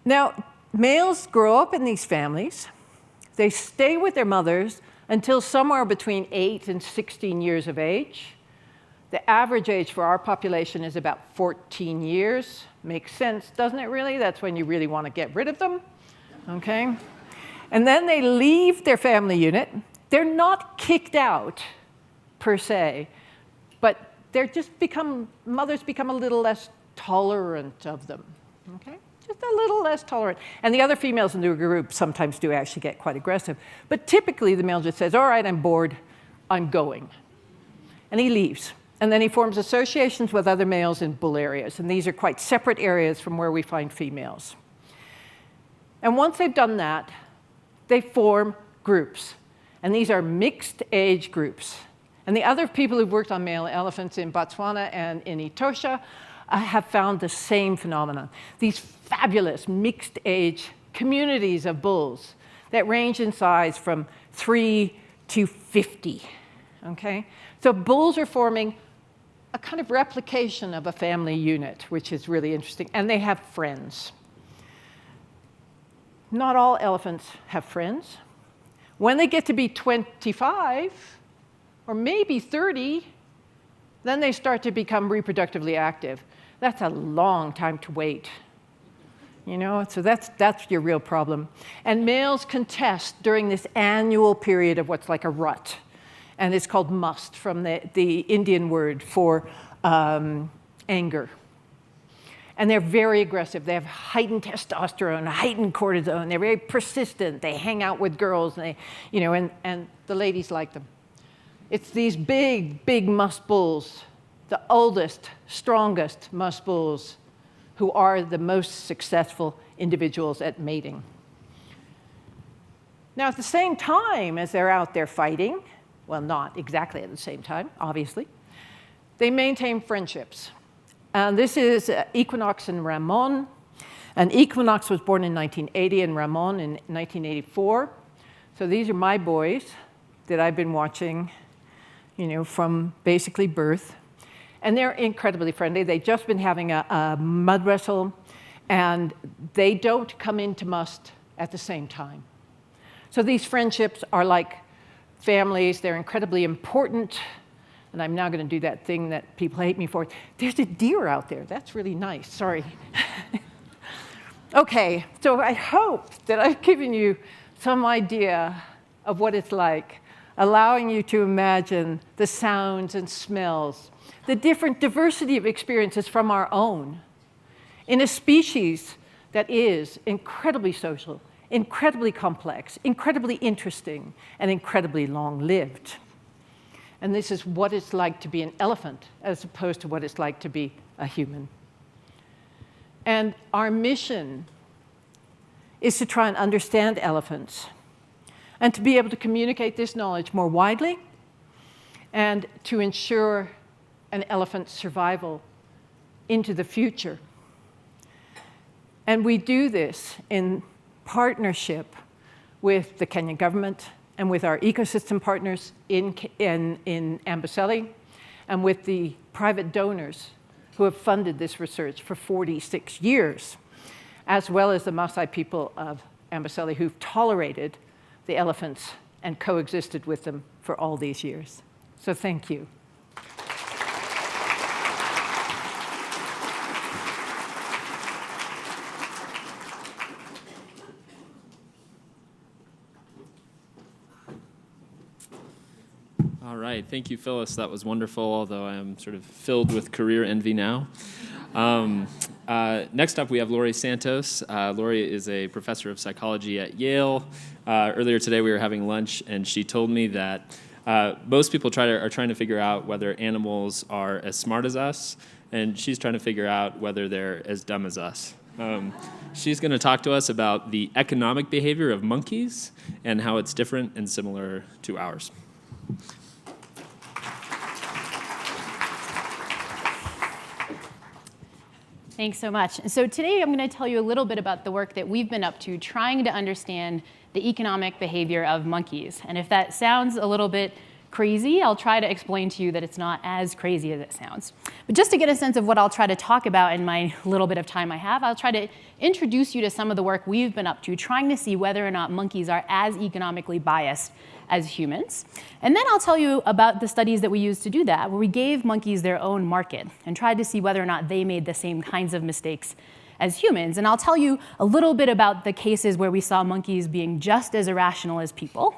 Speaker 3: Now, males grow up in these families. They stay with their mothers until somewhere between 8 and 16 years of age. The average age for our population is about 14 years. Makes sense, doesn't it really? That's when you really want to get rid of them, okay? And then they leave their family unit. They're not kicked out, per se, but mothers become a little less tolerant of them, okay? Just a little less tolerant. And the other females in the group sometimes do actually get quite aggressive. But typically, the male just says, all right, I'm bored, I'm going. And he leaves. And then he forms associations with other males in bull areas. And these are quite separate areas from where we find females. And once they've done that, they form groups. And these are mixed age groups. And the other people who've worked on male elephants in Botswana and in Etosha have found the same phenomenon. These fabulous mixed age communities of bulls that range in size from 3 to 50, okay? So bulls are forming a kind of replication of a family unit, which is really interesting, and they have friends. Not all elephants have friends. When they get to be 25, or maybe 30, then they start to become reproductively active. That's a long time to wait. You know, so that's your real problem. And males contest during this annual period of what's like a rut. And it's called must, from the Indian word for anger. And they're very aggressive. They have heightened testosterone, heightened cortisone. They're very persistent. They hang out with girls, and and the ladies like them. It's these big, big musk bulls, the oldest, strongest musk bulls, who are the most successful individuals at mating. Now, at the same time as they're out there fighting, well, not exactly at the same time, obviously, they maintain friendships. And this is Equinox and Ramon. And Equinox was born in 1980 and Ramon in 1984. So these are my boys that I've been watching, from basically birth. And they're incredibly friendly. They've just been having a mud wrestle, and they don't come into must at the same time. So these friendships are like families. They're incredibly important. And I'm now going to do that thing that people hate me for. There's a deer out there. That's really nice. Sorry. Okay, so I hope that I've given you some idea of what it's like, allowing you to imagine the sounds and smells, the different diversity of experiences from our own, in a species that is incredibly social, incredibly complex, incredibly interesting, and incredibly long-lived. And this is what it's like to be an elephant, as opposed to what it's like to be a human. And our mission is to try and understand elephants, and to be able to communicate this knowledge more widely, and to ensure an elephant's survival into the future. And we do this in partnership with the Kenyan government and with our ecosystem partners in Amboseli, and with the private donors who have funded this research for 46 years, as well as the Maasai people of Amboseli who've tolerated the elephants and coexisted with them for all these years. So thank you.
Speaker 2: All right, thank you, Phyllis. That was wonderful, although I am sort of filled with career envy now. Next up, we have Laurie Santos. Laurie is a professor of psychology at Yale. Earlier today, we were having lunch, and she told me that most people are trying to figure out whether animals are as smart as us, and she's trying to figure out whether they're as dumb as us. She's going to talk to us about the economic behavior of monkeys and how it's different and similar to ours.
Speaker 4: Thanks so much. So today I'm going to tell you a little bit about the work that we've been up to trying to understand the economic behavior of monkeys. And if that sounds a little bit crazy, I'll try to explain to you that it's not as crazy as it sounds. But just to get a sense of what I'll try to talk about in my little bit of time I have, I'll try to introduce you to some of the work we've been up to, trying to see whether or not monkeys are as economically biased as humans. And then I'll tell you about the studies that we used to do that, where we gave monkeys their own market and tried to see whether or not they made the same kinds of mistakes as humans. And I'll tell you a little bit about the cases where we saw monkeys being just as irrational as people.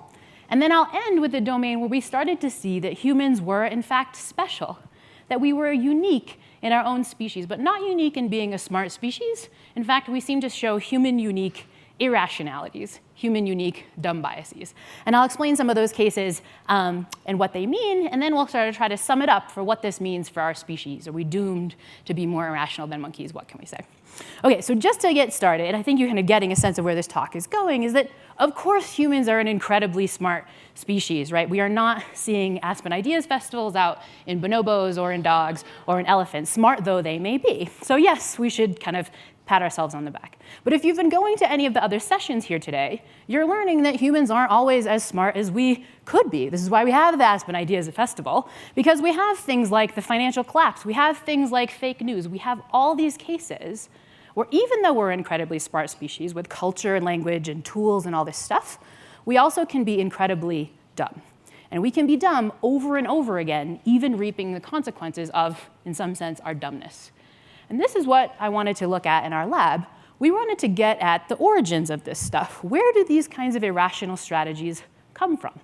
Speaker 4: And then I'll end with a domain where we started to see that humans were, in fact, special, that we were unique in our own species, but not unique in being a smart species. In fact, we seem to show human-unique irrationalities, human-unique dumb biases. And I'll explain some of those cases and what they mean, and then we'll sort of try to sum it up for what this means for our species. Are we doomed to be more irrational than monkeys? What can we say? Okay, so just to get started, I think you're kind of getting a sense of where this talk is going, is that, of course, humans are an incredibly smart species, right? We are not seeing Aspen Ideas festivals out in bonobos or in dogs or in elephants, smart though they may be. So yes, we should kind of pat ourselves on the back. But if you've been going to any of the other sessions here today, you're learning that humans aren't always as smart as we could be. This is why we have the Aspen Ideas Festival, because we have things like the financial collapse. We have things like fake news. We have all these cases where even though we're an incredibly smart species with culture and language and tools and all this stuff, we also can be incredibly dumb. And we can be dumb over and over again, even reaping the consequences of, in some sense, our dumbness. And this is what I wanted to look at in our lab. We wanted to get at the origins of this stuff. Where do these kinds of irrational strategies come from?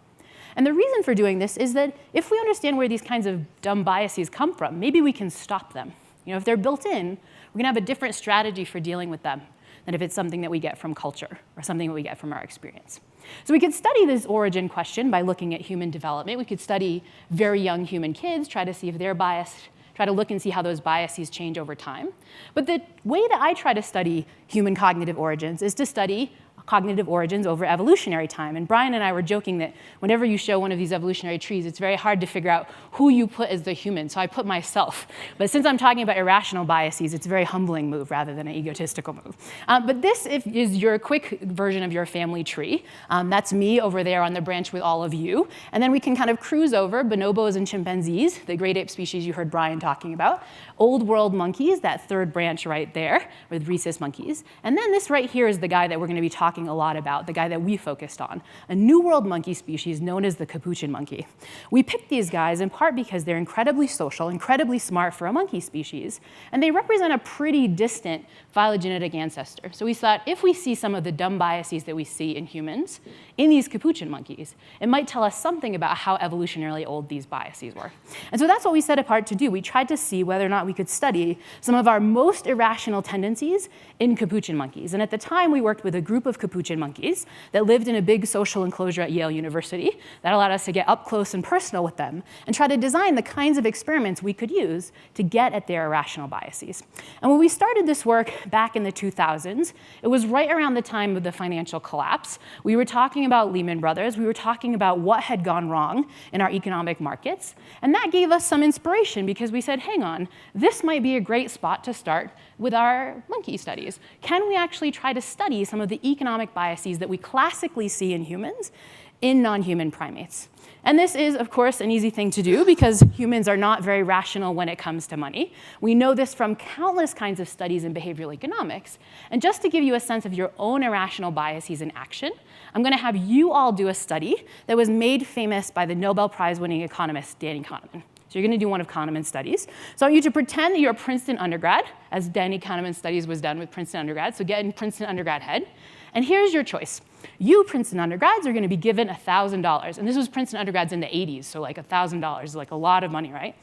Speaker 4: And the reason for doing this is that if we understand where these kinds of dumb biases come from, maybe we can stop them. You know, if they're built in, we're going to have a different strategy for dealing with them than if it's something that we get from culture or something that we get from our experience. So we could study this origin question by looking at human development. We could study very young human kids, try to see if they're biased, try to look and see how those biases change over time. But the way that I try to study human cognitive origins is to study cognitive origins over evolutionary time. And Brian and I were joking that whenever you show one of these evolutionary trees, it's very hard to figure out who you put as the human. So I put myself. But since I'm talking about irrational biases, it's a very humbling move rather than an egotistical move. But this is your quick version of your family tree. That's me over there on the branch with all of you. And then we can kind of cruise over bonobos and chimpanzees, the great ape species you heard Brian talking about, old world monkeys, that third branch right there, with rhesus monkeys. And then this right here is the guy that we're going to be talking a lot about, the guy that we focused on, a new world monkey species known as the capuchin monkey. We picked these guys in part because they're incredibly social, incredibly smart for a monkey species, and they represent a pretty distant phylogenetic ancestor. So we thought if we see some of the dumb biases that we see in humans in these capuchin monkeys, it might tell us something about how evolutionarily old these biases were. And so that's what we set apart to do. We tried to see whether or not we could study some of our most irrational tendencies in capuchin monkeys. And at the time, we worked with a group of capuchin monkeys that lived in a big social enclosure at Yale University that allowed us to get up close and personal with them and try to design the kinds of experiments we could use to get at their irrational biases. And when we started this work back in the 2000s, it was right around the time of the financial collapse. We were talking about Lehman Brothers. We were talking about what had gone wrong in our economic markets. And that gave us some inspiration because we said, hang on, this might be a great spot to start with our monkey studies. Can we actually try to study some of the economic biases that we classically see in humans in non-human primates? And this is, of course, an easy thing to do because humans are not very rational when it comes to money. We know this from countless kinds of studies in behavioral economics. And just to give you a sense of your own irrational biases in action, I'm going to have you all do a study that was made famous by the Nobel Prize-winning economist Danny Kahneman. So you're going to do one of Kahneman's studies. So I want you to pretend that you're a Princeton undergrad, as Danny Kahneman's studies was done with Princeton undergrads. So get in Princeton undergrad head. And here's your choice. You Princeton undergrads are going to be given $1,000. And this was Princeton undergrads in the 80s, so like $1,000 is like a lot of money, right?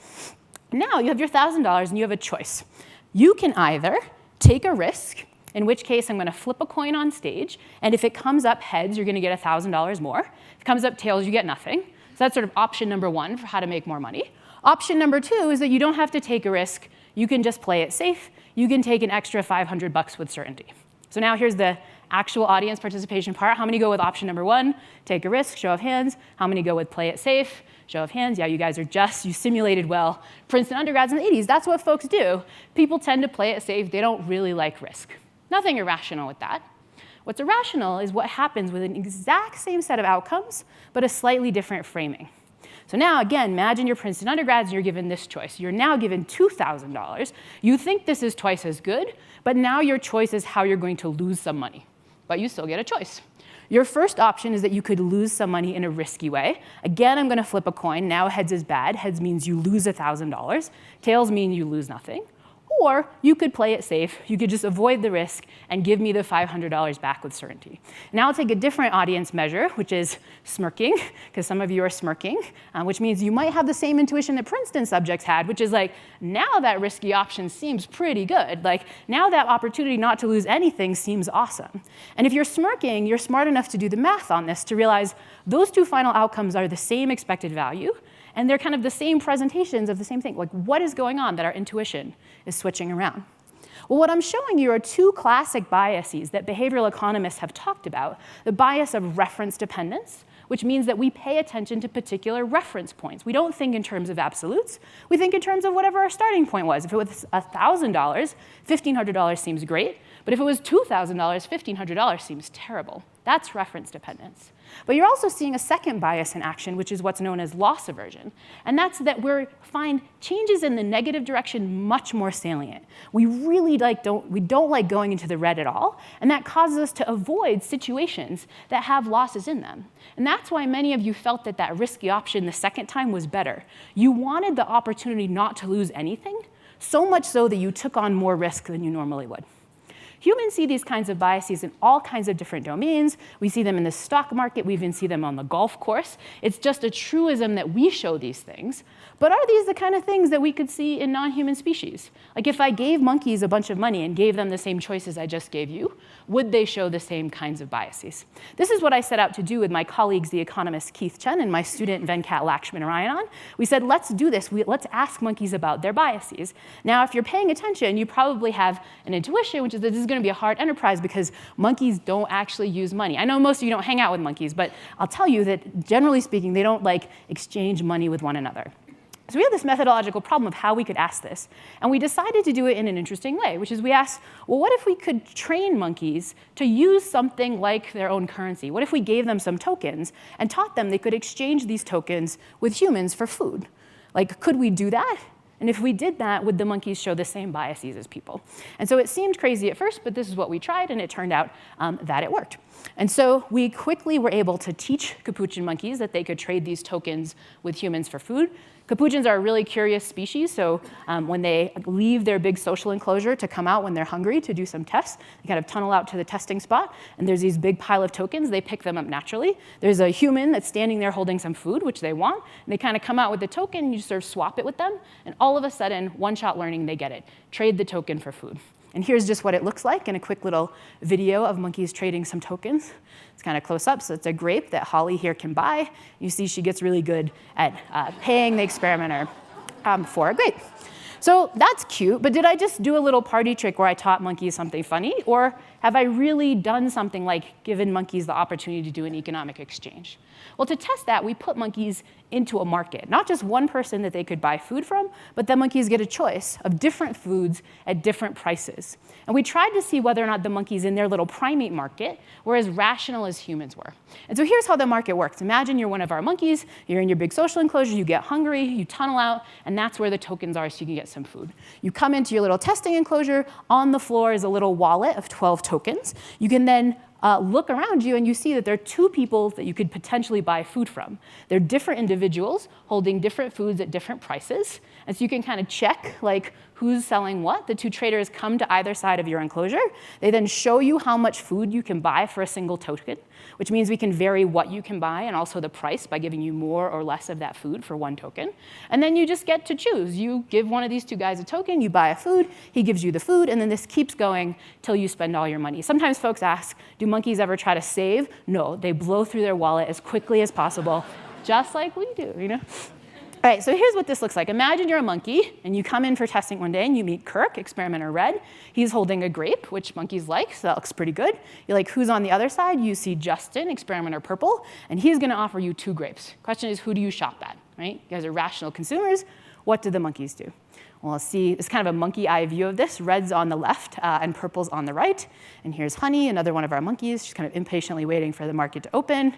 Speaker 4: Now you have your $1,000 and you have a choice. You can either take a risk, in which case I'm going to flip a coin on stage, and if it comes up heads, you're going to get $1,000 more. If it comes up tails, you get nothing. So that's sort of option number one for how to make more money. Option number two is that you don't have to take a risk. You can just play it safe. You can take an extra $500 with certainty. So now here's the actual audience participation part. How many go with option number one, take a risk, show of hands? How many go with play it safe, show of hands? Yeah, you guys are you simulated well. Princeton undergrads in the 80s, that's what folks do. People tend to play it safe. They don't really like risk. Nothing irrational with that. What's irrational is what happens with an exact same set of outcomes, but a slightly different framing. So now, again, imagine you're Princeton undergrads and you're given this choice. You're now given $2,000. You think this is twice as good, but now your choice is how you're going to lose some money. But you still get a choice. Your first option is that you could lose some money in a risky way. Again, I'm going to flip a coin. Now heads is bad. Heads means you lose $1,000. Tails mean you lose nothing. Or you could play it safe. You could just avoid the risk and give me the $500 back with certainty. Now I'll take a different audience measure, which is smirking, because some of you are smirking, which means you might have the same intuition that Princeton subjects had, which is like, now that risky option seems pretty good. Like, now that opportunity not to lose anything seems awesome. And if you're smirking, you're smart enough to do the math on this to realize those two final outcomes are the same expected value, and they're kind of the same presentations of the same thing. Like, what is going on that our intuition is switching around? Well, what I'm showing you are two classic biases that behavioral economists have talked about. The bias of reference dependence, which means that we pay attention to particular reference points. We don't think in terms of absolutes. We think in terms of whatever our starting point was. If it was $1,000, $1,500 seems great. But if it was $2,000, $1,500 seems terrible. That's reference dependence. But you're also seeing a second bias in action, which is what's known as loss aversion. And that's that we find changes in the negative direction much more salient. We really don't like going into the red at all. And that causes us to avoid situations that have losses in them. And that's why many of you felt that that risky option the second time was better. You wanted the opportunity not to lose anything, so much so that you took on more risk than you normally would. Humans see these kinds of biases in all kinds of different domains. We see them in the stock market. We even see them on the golf course. It's just a truism that we show these things. But are these the kind of things that we could see in non-human species? Like if I gave monkeys a bunch of money and gave them the same choices I just gave you, would they show the same kinds of biases? This is what I set out to do with my colleagues, the economist Keith Chen and my student Venkat Lakshminarayanan. We said, let's do this. Let's ask monkeys about their biases. Now, if you're paying attention, you probably have an intuition, which is that this is going to be a hard enterprise because monkeys don't actually use money. I know most of you don't hang out with monkeys, but I'll tell you that generally speaking, they don't like exchange money with one another. So we had this methodological problem of how we could ask this. And we decided to do it in an interesting way, which is we asked, well, what if we could train monkeys to use something like their own currency? What if we gave them some tokens and taught them they could exchange these tokens with humans for food? Like, could we do that? And if we did that, would the monkeys show the same biases as people? And so it seemed crazy at first, but this is what we tried, and it turned out that it worked. And so we quickly were able to teach capuchin monkeys that they could trade these tokens with humans for food. Capuchins are a really curious species, so when they leave their big social enclosure to come out when they're hungry to do some tests, they kind of tunnel out to the testing spot, and there's these big pile of tokens. They pick them up naturally. There's a human that's standing there holding some food, which they want, and they kind of come out with the token, and you sort of swap it with them, and all of a sudden, one-shot learning, they get it. Trade the token for food. And here's just what it looks like in a quick little video of monkeys trading some tokens. It's kind of close up, so it's a grape that Holly here can buy. You see she gets really good at paying the experimenter for a grape. So that's cute, but did I just do a little party trick where I taught monkeys something funny? Or have I really done something like given monkeys the opportunity to do an economic exchange? Well, to test that, we put monkeys into a market. Not just one person that they could buy food from, but the monkeys get a choice of different foods at different prices. And we tried to see whether or not the monkeys in their little primate market were as rational as humans were. And so here's how the market works. Imagine you're one of our monkeys, you're in your big social enclosure, you get hungry, you tunnel out, and that's where the tokens are so you can get some food. You come into your little testing enclosure, on the floor is a little wallet of 12 tokens. You can then look around you and you see that there are two people that you could potentially buy food from. They're different individuals holding different foods at different prices. And so you can kind of check like who's selling what. The two traders come to either side of your enclosure. They then show you how much food you can buy for a single token, which means we can vary what you can buy and also the price by giving you more or less of that food for one token. And then you just get to choose. You give one of these two guys a token, you buy a food, he gives you the food, and then this keeps going till you spend all your money. Sometimes folks ask, do monkeys ever try to save? No, they blow through their wallet as quickly as possible, just like we do, you know? All right, so here's what this looks like. Imagine you're a monkey, and you come in for testing one day, and you meet Kirk, experimenter red. He's holding a grape, which monkeys like, so that looks pretty good. You're like, who's on the other side? You see Justin, experimenter purple, and he's going to offer you 2 grapes. Question is, who do you shop at, right? You guys are rational consumers. What do the monkeys do? Well, let's see. It's kind of a monkey eye view of this. Red's on the left, and purple's on the right. And here's Honey, another one of our monkeys. She's kind of impatiently waiting for the market to open.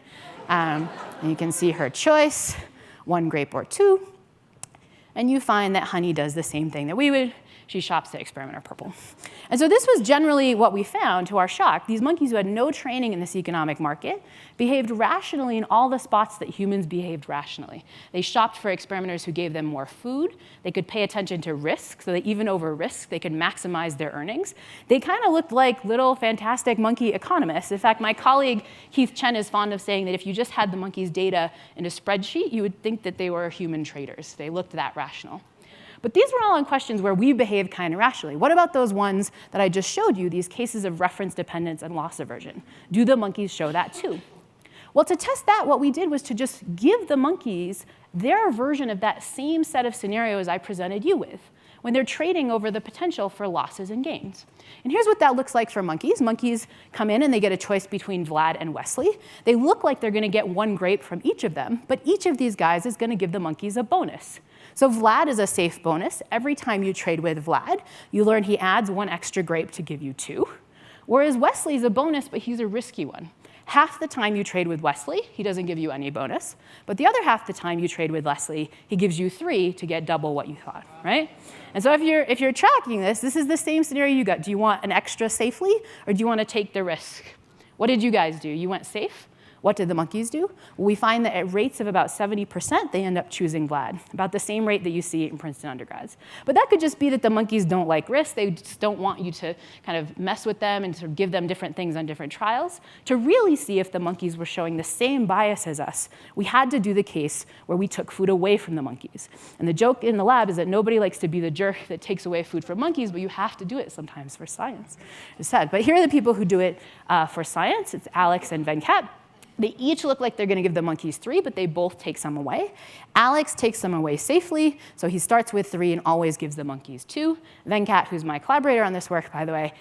Speaker 4: And you can see her choice. 1 grape or 2, and you find that Honey does the same thing that we would. She shops at experimenter purple. And so this was generally what we found to our shock. These monkeys who had no training in this economic market behaved rationally in all the spots that humans behaved rationally. They shopped for experimenters who gave them more food. They could pay attention to risk, so that even over risk, they could maximize their earnings. They kind of looked like little fantastic monkey economists. In fact, my colleague Keith Chen is fond of saying that if you just had the monkeys' data in a spreadsheet, you would think that they were human traders. They looked that rational. But these were all on questions where we behaved kind of rationally. What about those ones that I just showed you, these cases of reference dependence and loss aversion? Do the monkeys show that too? Well, to test that, what we did was to just give the monkeys their version of that same set of scenarios I presented you with when they're trading over the potential for losses and gains. And here's what that looks like for monkeys. Monkeys come in and they get a choice between Vlad and Wesley. They look like they're going to get 1 grape from each of them, but each of these guys is going to give the monkeys a bonus. So Vlad is a safe bonus. Every time you trade with Vlad, you learn he adds 1 extra grape to give you 2. Whereas Wesley's a bonus, but he's a risky one. Half the time you trade with Wesley, he doesn't give you any bonus. But the other half the time you trade with Wesley, he gives you 3 to get double what you thought, right? And so if you're tracking this is the same scenario you got. Do you want an extra safely, or do you want to take the risk? What did you guys do? You went safe? What did the monkeys do? Well, we find that at rates of about 70%, they end up choosing Vlad, about the same rate that you see in Princeton undergrads. But that could just be that the monkeys don't like risk. They just don't want you to kind of mess with them and sort of give them different things on different trials. To really see if the monkeys were showing the same bias as us, we had to do the case where we took food away from the monkeys. And the joke in the lab is that nobody likes to be the jerk that takes away food from monkeys, but you have to do it sometimes for science. It's sad. But here are the people who do it for science. It's Alex and Venkat. They each look like they're going to give the monkeys 3, but they both take some away. Alex takes some away safely, so he starts with 3 and always gives the monkeys 2. Venkat, who's my collaborator on this work, by the way,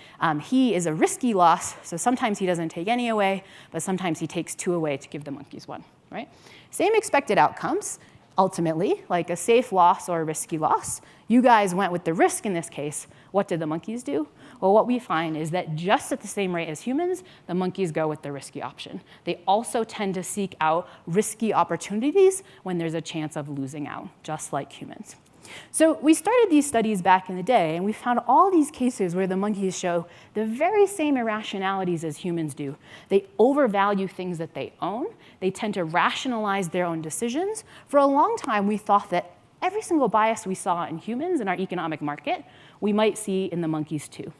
Speaker 4: he is a risky loss, so sometimes he doesn't take any away, but sometimes he takes 2 away to give the monkeys 1, right? Same expected outcomes, ultimately, like a safe loss or a risky loss. You guys went with the risk in this case. What did the monkeys do? Well, what we find is that just at the same rate as humans, the monkeys go with the risky option. They also tend to seek out risky opportunities when there's a chance of losing out, just like humans. So we started these studies back in the day, and we found all these cases where the monkeys show the very same irrationalities as humans do. They overvalue things that they own. They tend to rationalize their own decisions. For a long time, we thought that every single bias we saw in humans in our economic market, we might see in the monkeys too,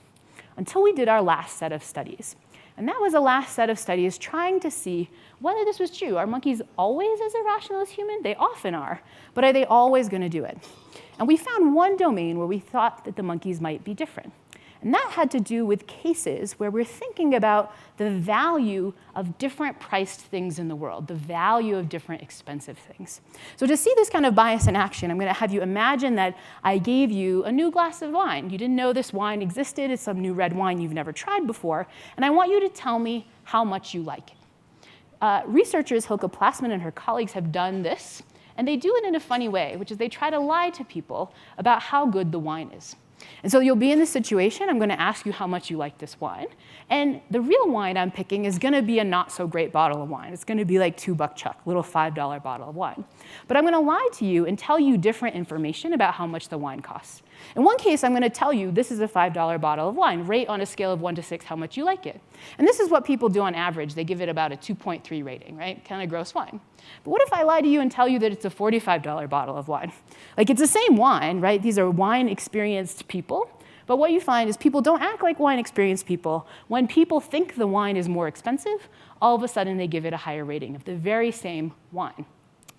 Speaker 4: until we did our last set of studies. And that was the last set of studies trying to see whether this was true. Are monkeys always as irrational as humans? They often are, but are they always going to do it? And we found one domain where we thought that the monkeys might be different. And that had to do with cases where we're thinking about the value of different priced things in the world, the value of different expensive things. So to see this kind of bias in action, I'm going to have you imagine that I gave you a new glass of wine. You didn't know this wine existed. It's some new red wine you've never tried before. And I want you to tell me how much you like it. Researchers Hilke Plassman and her colleagues have done this. And they do it in a funny way, which is they try to lie to people about how good the wine is. And so you'll be in this situation. I'm going to ask you how much you like this wine. And the real wine I'm picking is going to be a not-so-great bottle of wine. It's going to be like $2 Chuck, little $5 bottle of wine. But I'm going to lie to you and tell you different information about how much the wine costs. In one case, I'm going to tell you this is a $5 bottle of wine. Rate on a scale of 1 to 6 how much you like it. And this is what people do on average. They give it about a 2.3 rating, right? Kind of gross wine. But what if I lie to you and tell you that it's a $45 bottle of wine? Like, it's the same wine, right? These are wine-experienced people. But what you find is people don't act like wine-experienced people. When people think the wine is more expensive, all of a sudden they give it a higher rating of the very same wine.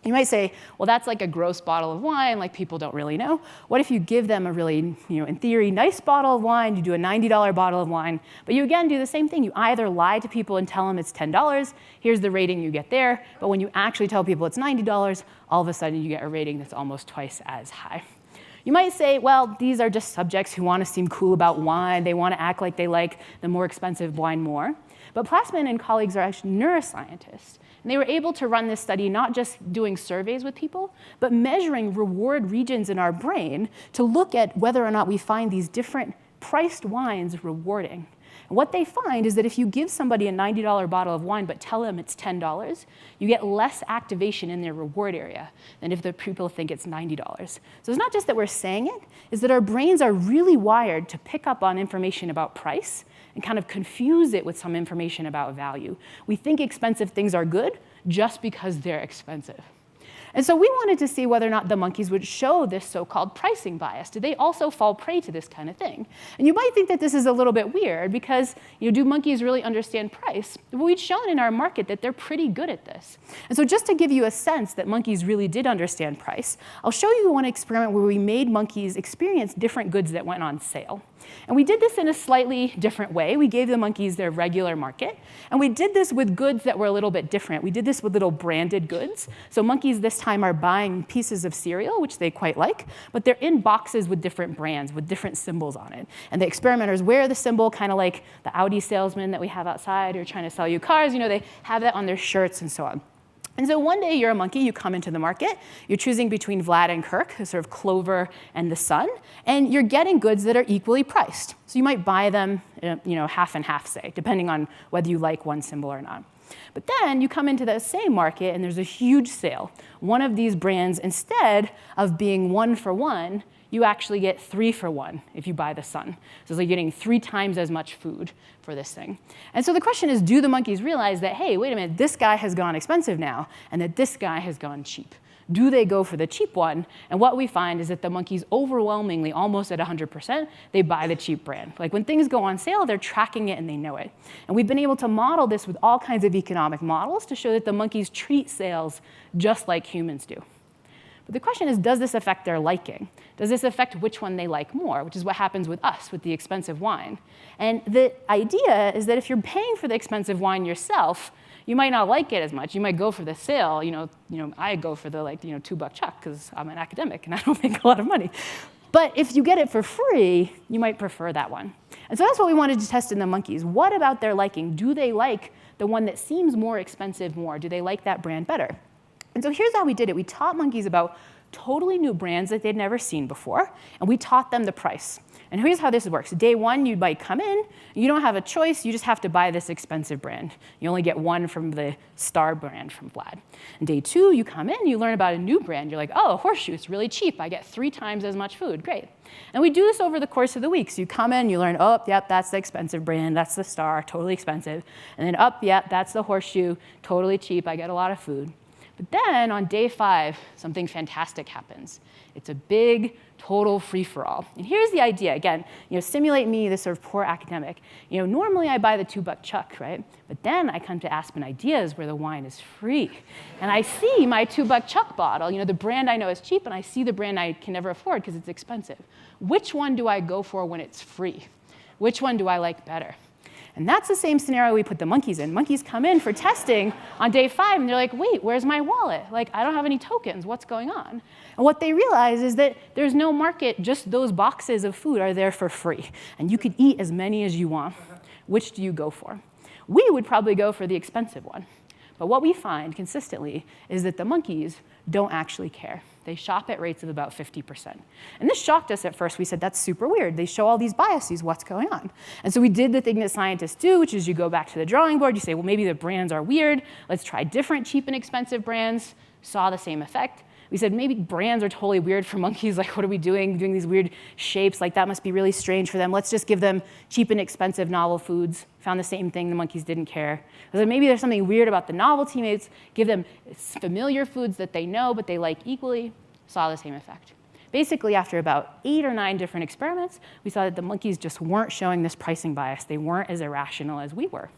Speaker 4: You might say, well, that's like a gross bottle of wine, like people don't really know. What if you give them a really, in theory, nice bottle of wine, you do a $90 bottle of wine, but you again do the same thing. You either lie to people and tell them it's $10, here's the rating you get there, but when you actually tell people it's $90, all of a sudden you get a rating that's almost twice as high. You might say, well, these are just subjects who want to seem cool about wine. They want to act like they like the more expensive wine more. But Plassman and colleagues are actually neuroscientists. And they were able to run this study not just doing surveys with people, but measuring reward regions in our brain to look at whether or not we find these different priced wines rewarding. And what they find is that if you give somebody a $90 bottle of wine but tell them it's $10, you get less activation in their reward area than if the people think it's $90. So it's not just that we're saying it, it's that our brains are really wired to pick up on information about price and kind of confuse it with some information about value. We think expensive things are good just because they're expensive. And so we wanted to see whether or not the monkeys would show this so-called pricing bias. Do they also fall prey to this kind of thing? And you might think that this is a little bit weird because, do monkeys really understand price? Well, we've shown in our market that they're pretty good at this. And so just to give you a sense that monkeys really did understand price, I'll show you one experiment where we made monkeys experience different goods that went on sale. And we did this in a slightly different way. We gave the monkeys their regular market. And we did this with goods that were a little bit different. We did this with little branded goods. So monkeys this time are buying pieces of cereal, which they quite like, but they're in boxes with different brands, with different symbols on it. And the experimenters wear the symbol, kind of like the Audi salesman that we have outside who are trying to sell you cars. They have that on their shirts and so on. And so one day you're a monkey, you come into the market, you're choosing between Vlad and Kirk, sort of Clover and the sun, and you're getting goods that are equally priced. So you might buy them, half and half, say, depending on whether you like one symbol or not. But then you come into that same market and there's a huge sale. One of these brands, instead of being 1 for 1, you actually get 3 for 1 if you buy the sun. So it's like getting 3 times as much food for this thing. And so the question is, do the monkeys realize that, hey, wait a minute, this guy has gone expensive now, and that this guy has gone cheap? Do they go for the cheap one? And what we find is that the monkeys overwhelmingly, almost at 100%, they buy the cheap brand. Like when things go on sale, they're tracking it and they know it. And we've been able to model this with all kinds of economic models to show that the monkeys treat sales just like humans do. But the question is, does this affect their liking? Does this affect which one they like more, which is what happens with us with the expensive wine? And the idea is that if you're paying for the expensive wine yourself, You might not like it as much. You might go for the sale. I go for the $2 chuck because I'm an academic and I don't make a lot of money. But if you get it for free, you might prefer that one. And so that's what we wanted to test in the monkeys. What about their liking? Do they like the one that seems more expensive more? Do they like that brand better? And so here's how we did it. We taught monkeys about totally new brands that they'd never seen before, and we taught them the price. And here's how this works. Day one, you might come in. You don't have a choice. You just have to buy this expensive brand. You only get one from the star brand from Vlad. And day two, you come in. You learn about a new brand. You're like, oh, horseshoe, it's really cheap. I get 3 times as much food. Great. And we do this over the course of the week. So you come in. You learn, oh, yep, that's the expensive brand. That's the star, totally expensive. And then, oh, yep, that's the horseshoe, totally cheap. I get a lot of food. But then on day 5, something fantastic happens. It's a big, total free-for-all. And here's the idea. Again, simulate me, this sort of poor academic. Normally I buy the $2 chuck, right? But then I come to Aspen Ideas where the wine is free. And I see my $2 chuck bottle, the brand I know is cheap, and I see the brand I can never afford because it's expensive. Which one do I go for when it's free? Which one do I like better? And that's the same scenario we put the monkeys in. Monkeys come in for testing on day 5, and they're like, wait, where's my wallet? I don't have any tokens. What's going on? And what they realize is that there's no market. Just those boxes of food are there for free. And you could eat as many as you want. Which do you go for? We would probably go for the expensive one. But what we find consistently is that the monkeys don't actually care. They shop at rates of about 50%. And this shocked us at first. We said, that's super weird. They show all these biases. What's going on? And so we did the thing that scientists do, which is you go back to the drawing board. You say, well, maybe the brands are weird. Let's try different cheap and expensive brands. Saw the same effect. We said, maybe brands are totally weird for monkeys. What are we doing these weird shapes? That must be really strange for them. Let's just give them cheap and expensive novel foods. Found the same thing. The monkeys didn't care. I said, maybe there's something weird about the novelty. Maybe it's give them familiar foods that they know but they like equally. Saw the same effect. Basically, after about 8 or 9 different experiments, we saw that the monkeys just weren't showing this pricing bias. They weren't as irrational as we were.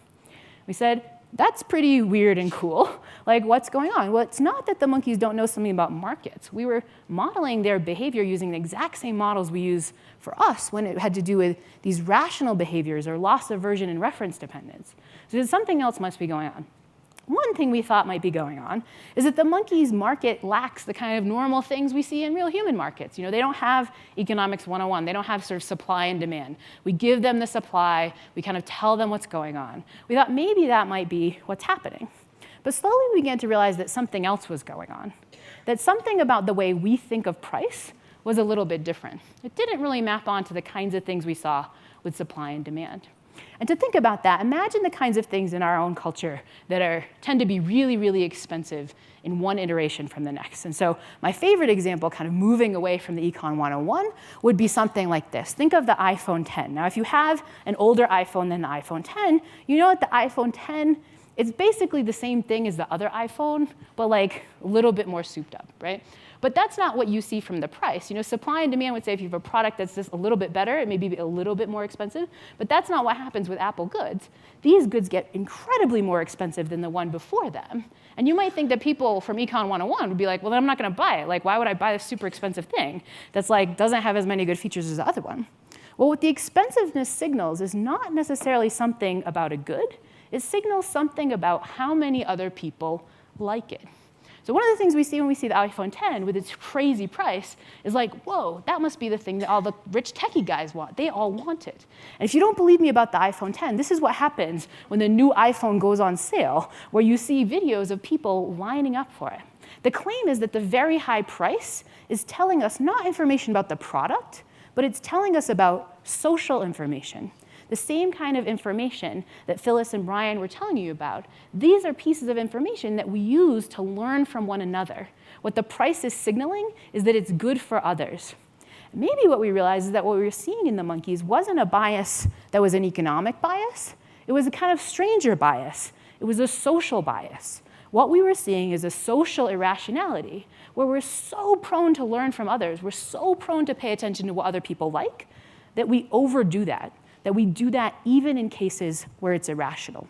Speaker 4: We said, that's pretty weird and cool. What's going on? Well, it's not that the monkeys don't know something about markets. We were modeling their behavior using the exact same models we use for us when it had to do with these rational behaviors or loss aversion and reference dependence. So something else must be going on. One thing we thought might be going on is that the monkeys' market lacks the kind of normal things we see in real human markets. They don't have economics 101. They don't have sort of supply and demand. We give them the supply. We kind of tell them what's going on. We thought maybe that might be what's happening. But slowly we began to realize that something else was going on, that something about the way we think of price was a little bit different. It didn't really map onto the kinds of things we saw with supply and demand. And to think about that, imagine the kinds of things in our own culture that tend to be really, really expensive in one iteration from the next. And so my favorite example, kind of moving away from the Econ 101, would be something like this. Think of the iPhone 10. Now, if you have an older iPhone than the iPhone 10, you know that the iPhone 10 is basically the same thing as the other iPhone, but a little bit more souped up, right? But that's not what you see from the price. Supply and demand would say if you have a product that's just a little bit better, it may be a little bit more expensive. But that's not what happens with Apple goods. These goods get incredibly more expensive than the one before them. And you might think that people from Econ 101 would be like, well, then I'm not going to buy it. Why would I buy this super expensive thing that's doesn't have as many good features as the other one? Well, what the expensiveness signals is not necessarily something about a good. It signals something about how many other people like it. So one of the things we see when we see the iPhone 10 with its crazy price is whoa, that must be the thing that all the rich techie guys want. They all want it. And if you don't believe me about the iPhone 10, this is what happens when the new iPhone goes on sale, where you see videos of people lining up for it. The claim is that the very high price is telling us not information about the product, but it's telling us about social information. The same kind of information that Phyllis and Brian were telling you about. These are pieces of information that we use to learn from one another. What the price is signaling is that it's good for others. Maybe what we realized is that what we were seeing in the monkeys wasn't a bias that was an economic bias. It was a kind of stranger bias. It was a social bias. What we were seeing is a social irrationality where we're so prone to learn from others, we're so prone to pay attention to what other people like, that we overdo that we do that even in cases where it's irrational.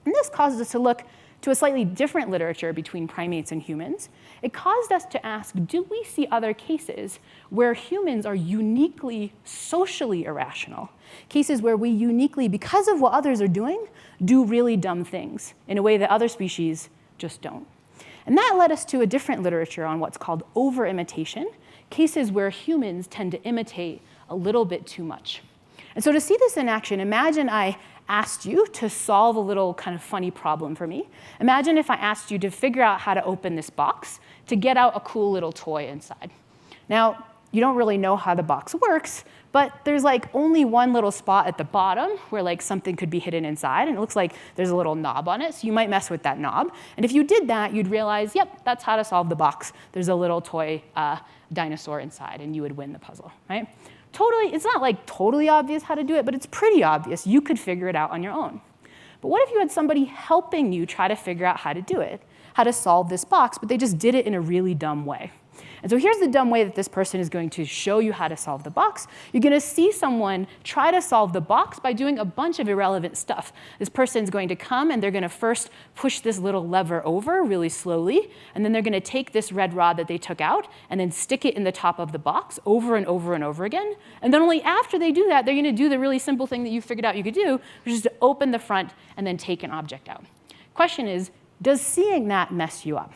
Speaker 4: And this causes us to look to a slightly different literature between primates and humans, it caused us to ask, do we see other cases where humans are uniquely socially irrational? Cases where we uniquely, because of what others are doing, do really dumb things in a way that other species just don't. And that led us to a different literature on what's called over-imitation, cases where humans tend to imitate a little bit too much. And so to see this in action, imagine I asked you to solve a little kind of funny problem for me. Imagine if I asked you to figure out how to open this box to get out a cool little toy inside. Now, you don't really know how the box works, but there's like only one little spot at the bottom where like something could be hidden inside, and it looks like there's a little knob on it, so you might mess with that knob. And if you did that, you'd realize, yep, that's how to solve the box. There's a little toy dinosaur inside, and you would win the puzzle, right? Totally, it's not like totally obvious how to do it, but it's pretty obvious. You could figure it out on your own. But what if you had somebody helping you try to figure out how to do it, how to solve this box, but they just did it in a really dumb way? And so here's the dumb way that this person is going to show you how to solve the box. You're going to see someone try to solve the box by doing a bunch of irrelevant stuff. This person's going to come, and they're going to first push this little lever over really slowly, and then they're going to take this red rod that they took out and then stick it in the top of the box over and over and over again. And then only after they do that, they're going to do the really simple thing that you figured out you could do, which is to open the front and then take an object out. Question is, does seeing that mess you up?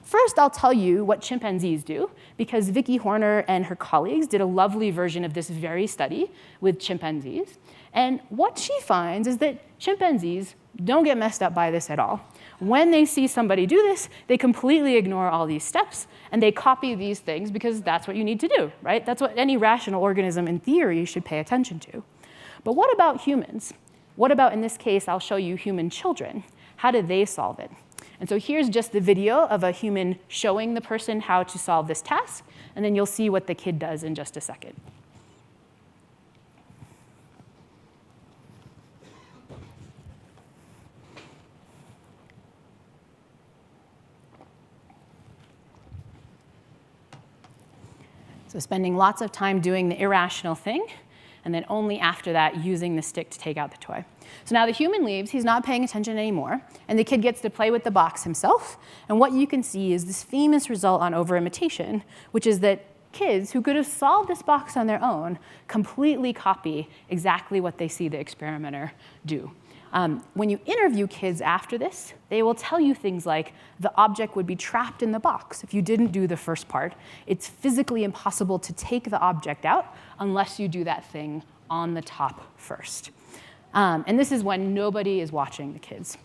Speaker 4: First, I'll tell you what chimpanzees do, because Vicky Horner and her colleagues did a lovely version of this very study with chimpanzees. And what she finds is that chimpanzees don't get messed up by this at all. When they see somebody do this, they completely ignore all these steps, and they copy these things because that's what you need to do, right? That's what any rational organism, in theory, should pay attention to. But what about humans? What about, in this case, I'll show you human children. How do they solve it? And so here's just the video of a human showing the person how to solve this task, and then you'll see what the kid does in just a second. So spending lots of time doing the irrational thing, and then only after that using the stick to take out the toy. So now the human leaves, he's not paying attention anymore, and the kid gets to play with the box himself. And what you can see is this famous result on over-imitation, which is that kids who could have solved this box on their own completely copy exactly what they see the experimenter do. When you interview kids after this, they will tell you things like, the object would be trapped in the box if you didn't do the first part. It's physically impossible to take the object out unless you do that thing on the top first. And this is when nobody is watching the kids.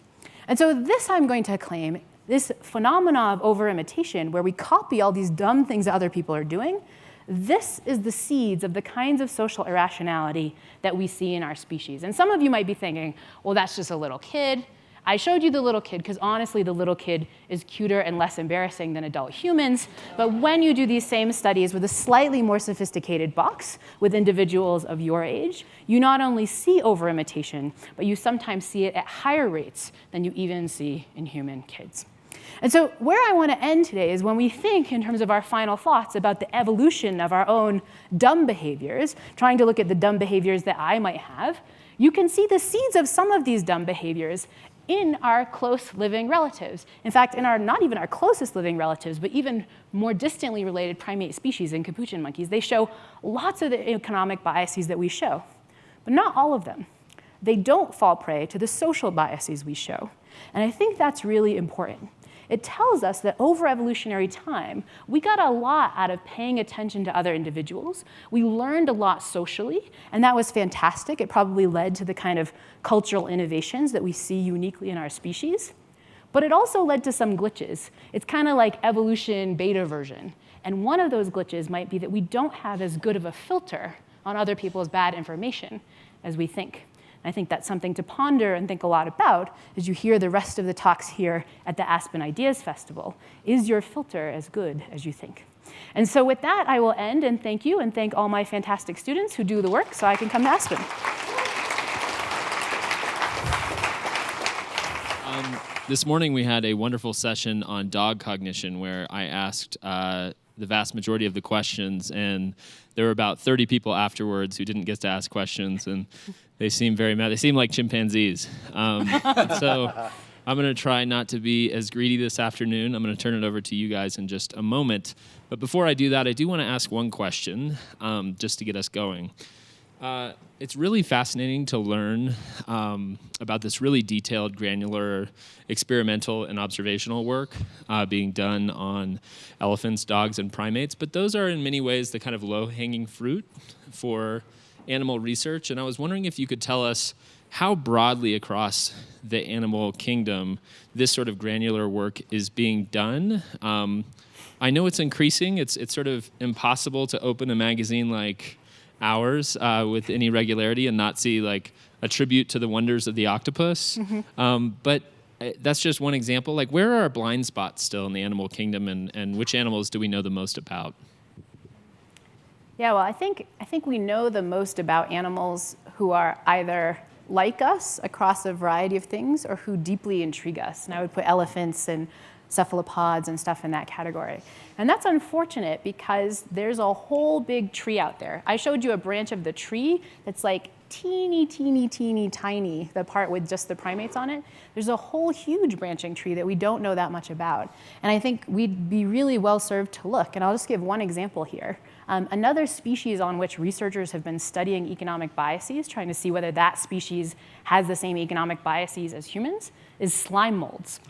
Speaker 4: And so this I'm going to claim, this phenomena of over-imitation, where we copy all these dumb things that other people are doing, this is the seeds of the kinds of social irrationality that we see in our species. And some of you might be thinking, well, that's just a little kid. I showed you the little kid because honestly, the little kid is cuter and less embarrassing than adult humans. But when you do these same studies with a slightly more sophisticated box with individuals of your age, you not only see over-imitation, but you sometimes see it at higher rates than you even see in human kids. And so where I want to end today is when we think in terms of our final thoughts about the evolution of our own dumb behaviors, trying to look at the dumb behaviors that I might have, you can see the seeds of some of these dumb behaviors in our close living relatives. In fact, in our not even our closest living relatives, but even more distantly related primate species in capuchin monkeys, they show lots of the economic biases that we show, but not all of them. They don't fall prey to the social biases we show. And I think that's really important. It tells us that over evolutionary time, we got a lot out of paying attention to other individuals. We learned a lot socially, and that was fantastic. It probably led to the kind of cultural innovations that we see uniquely in our species. But it also led to some glitches. It's kind of like evolution beta version. And one of those glitches might be that we don't have as good of a filter on other people's bad information as we think. I think that's something to ponder and think a lot about as you hear the rest of the talks here at the Aspen Ideas Festival. Is your filter as good as you think? And so with that, I will end and thank you and thank all my fantastic students who do the work so I can come to Aspen.
Speaker 2: This morning we had a wonderful session on dog cognition where I asked the vast majority of the questions, and there were about 30 people afterwards who didn't get to ask questions, and they seemed very mad. They seemed like chimpanzees. So I'm going to try not to be as greedy this afternoon. I'm going to turn it over to you guys in just a moment. But before I do that, I do want to ask one question just to get us going. It's really fascinating to learn about this really detailed, granular, experimental, and observational work being done on elephants, dogs, and primates. But those are in many ways the kind of low-hanging fruit for animal research. And I was wondering if you could tell us how broadly across the animal kingdom this sort of granular work is being done. I know it's increasing. It's sort of impossible to open a magazine like ours with any regularity and not see like a tribute to the wonders of the octopus. But that's just one example. Like, where are our blind spots still in the animal kingdom, and which animals do we know the most about?
Speaker 4: Yeah, well, I think we know the most about animals who are either like us across a variety of things or who deeply intrigue us. And I would put elephants and cephalopods and stuff in that category. And that's unfortunate because there's a whole big tree out there. I showed you a branch of the tree that's like teeny, teeny, teeny, tiny, the part with just the primates on it. There's a whole huge branching tree that we don't know that much about. And I think we'd be really well served to look. And I'll just give one example here. Another species on which researchers have been studying economic biases, trying to see whether that species has the same economic biases as humans, is slime molds.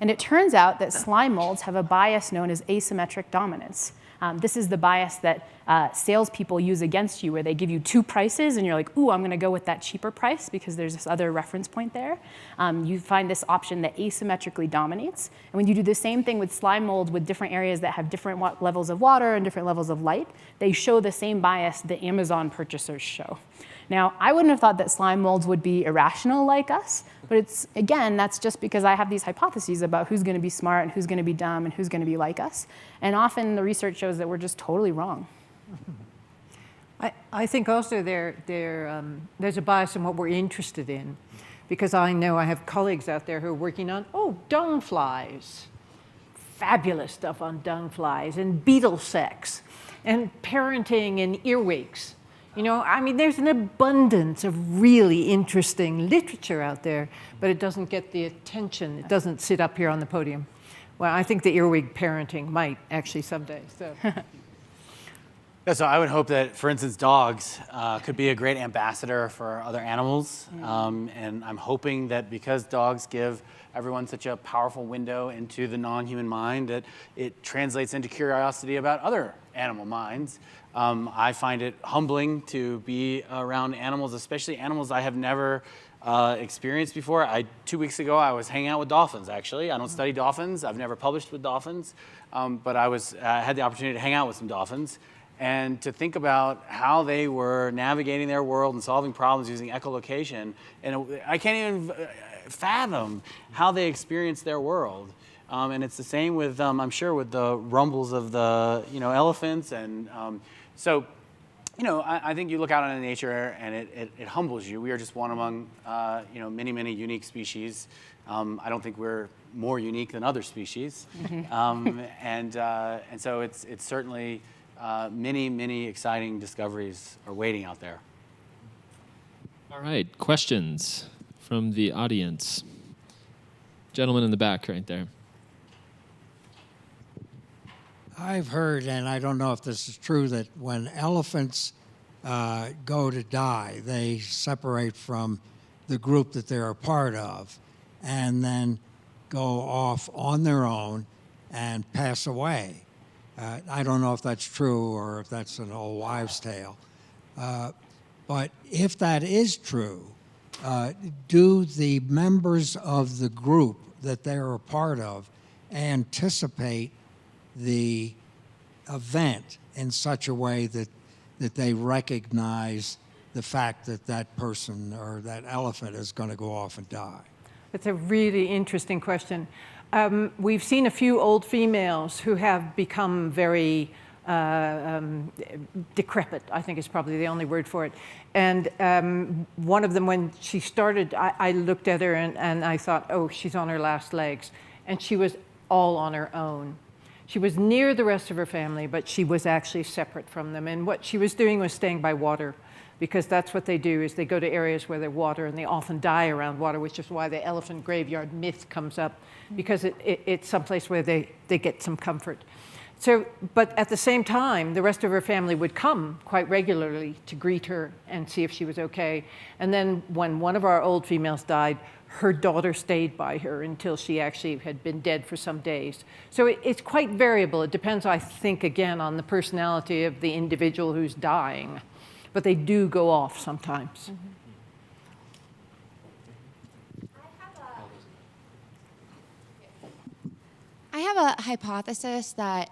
Speaker 4: And it turns out that slime molds have a bias known as asymmetric dominance. This is the bias that salespeople use against you, where they give you two prices, and you're like, ooh, I'm going to go with that cheaper price because there's this other reference point there. You find this option that asymmetrically dominates. And when you do the same thing with slime molds with different areas that have different levels of water and different levels of light, they show the same bias that Amazon purchasers show. Now, I wouldn't have thought that slime molds would be irrational like us, but it's, again, that's just because I have these hypotheses about who's going to be smart and who's going to be dumb and who's going to be like us. And often the research shows that we're just totally wrong.
Speaker 3: I think also there's a bias in what we're interested in, because I know I have colleagues out there who are working on, dung flies, fabulous stuff on dung flies, and beetle sex, and parenting and earwigs. You know, I mean, there's an abundance of really interesting literature out there, but it doesn't get the attention. It doesn't sit up here on the podium. Well, I think the earwig parenting might actually someday. So.
Speaker 1: Yeah, so I would hope that, for instance, dogs could be a great ambassador for other animals. And I'm hoping that because dogs give everyone such a powerful window into the non-human mind, that it translates into curiosity about other animal minds. I find it humbling to be around animals, especially animals I have never experienced before. 2 weeks ago, I was hanging out with dolphins, actually. I don't study dolphins. I've never published with dolphins. But I had the opportunity to hang out with some dolphins and to think about how they were navigating their world and solving problems using echolocation. And I can't even fathom how they experience their world. And it's the same with, I'm sure, with the rumbles of the elephants. And so, I think you look out into nature and it humbles you. We are just one among, many, many unique species. I don't think we're more unique than other species. And so it's certainly many, many exciting discoveries are waiting out there.
Speaker 2: All right, questions from the audience. Gentleman in the back right there.
Speaker 5: I've heard, and I don't know if this is true, that when elephants go to die, they separate from the group that they're a part of and then go off on their own and pass away. I don't know if that's true or if that's an old wives' tale. But if that is true, do the members of the group that they're a part of anticipate the event in such a way that they recognize the fact that that person or that elephant is going to go off and die?
Speaker 3: That's a really interesting question. We've seen a few old females who have become very decrepit, I think is probably the only word for it. And one of them, when she started, I looked at her and I thought, oh, she's on her last legs. And she was all on her own. She was near the rest of her family, but she was actually separate from them. And what she was doing was staying by water. because that's what they do, is they go to areas where there's water, and they often die around water, which is why the elephant graveyard myth comes up, because it's someplace where they get some comfort. So, but at the same time, the rest of her family would come quite regularly to greet her and see if she was okay. And then when one of our old females died, her daughter stayed by her until she actually had been dead for some days. So it's quite variable. It depends, I think, again, on the personality of the individual who's dying. But they do go off sometimes.
Speaker 4: Mm-hmm.
Speaker 6: I have a hypothesis that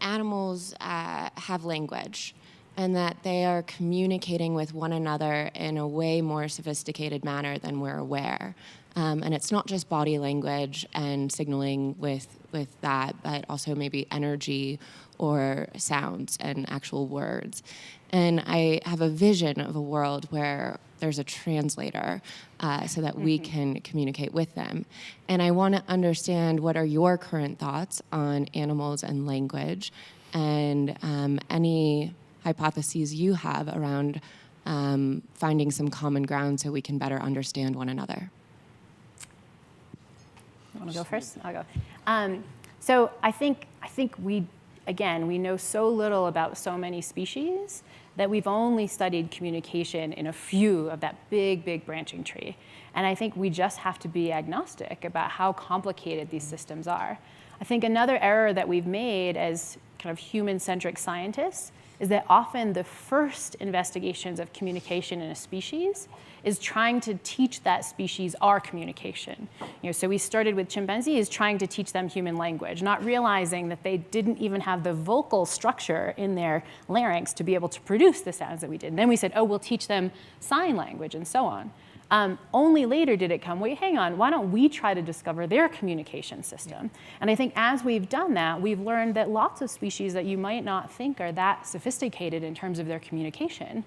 Speaker 6: animals have language, and that they are communicating with one another in a way more sophisticated manner than we're aware. And it's not just body language and signaling with that, but also maybe energy or sounds and actual words. And I have a vision of a world where there's a translator so that we can communicate with them. And I want to understand, what are your current thoughts on animals and language, and any hypotheses you have around finding some common ground so we can better understand one another.
Speaker 4: You want to go first? I'll go. So I think we know so little about so many species that we've only studied communication in a few of that big branching tree. And I think we just have to be agnostic about how complicated these systems are. I think another error that we've made as kind of human-centric scientists is that often the first investigations of communication in a species is trying to teach that species our communication. So we started with chimpanzees trying to teach them human language, not realizing that they didn't even have the vocal structure in their larynx to be able to produce the sounds that we did. And then we said, oh, we'll teach them sign language and so on. Only later did it come, wait, hang on, why don't we try to discover their communication system? And I think as we've done that, we've learned that lots of species that you might not think are that sophisticated in terms of their communication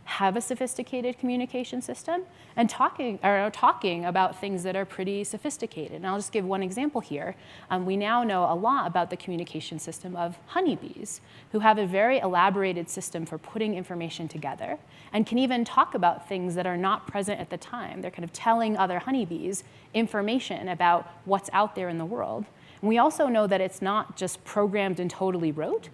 Speaker 4: have a sophisticated communication system and talking about things that are pretty sophisticated. And I'll just give one example here. We now know a lot about the communication system of honeybees, who have a very elaborated system for putting information together and can even talk about things that are not present at the time. They're kind of telling other honeybees information about what's out there in the world. And we also know that it's not just programmed and totally rote.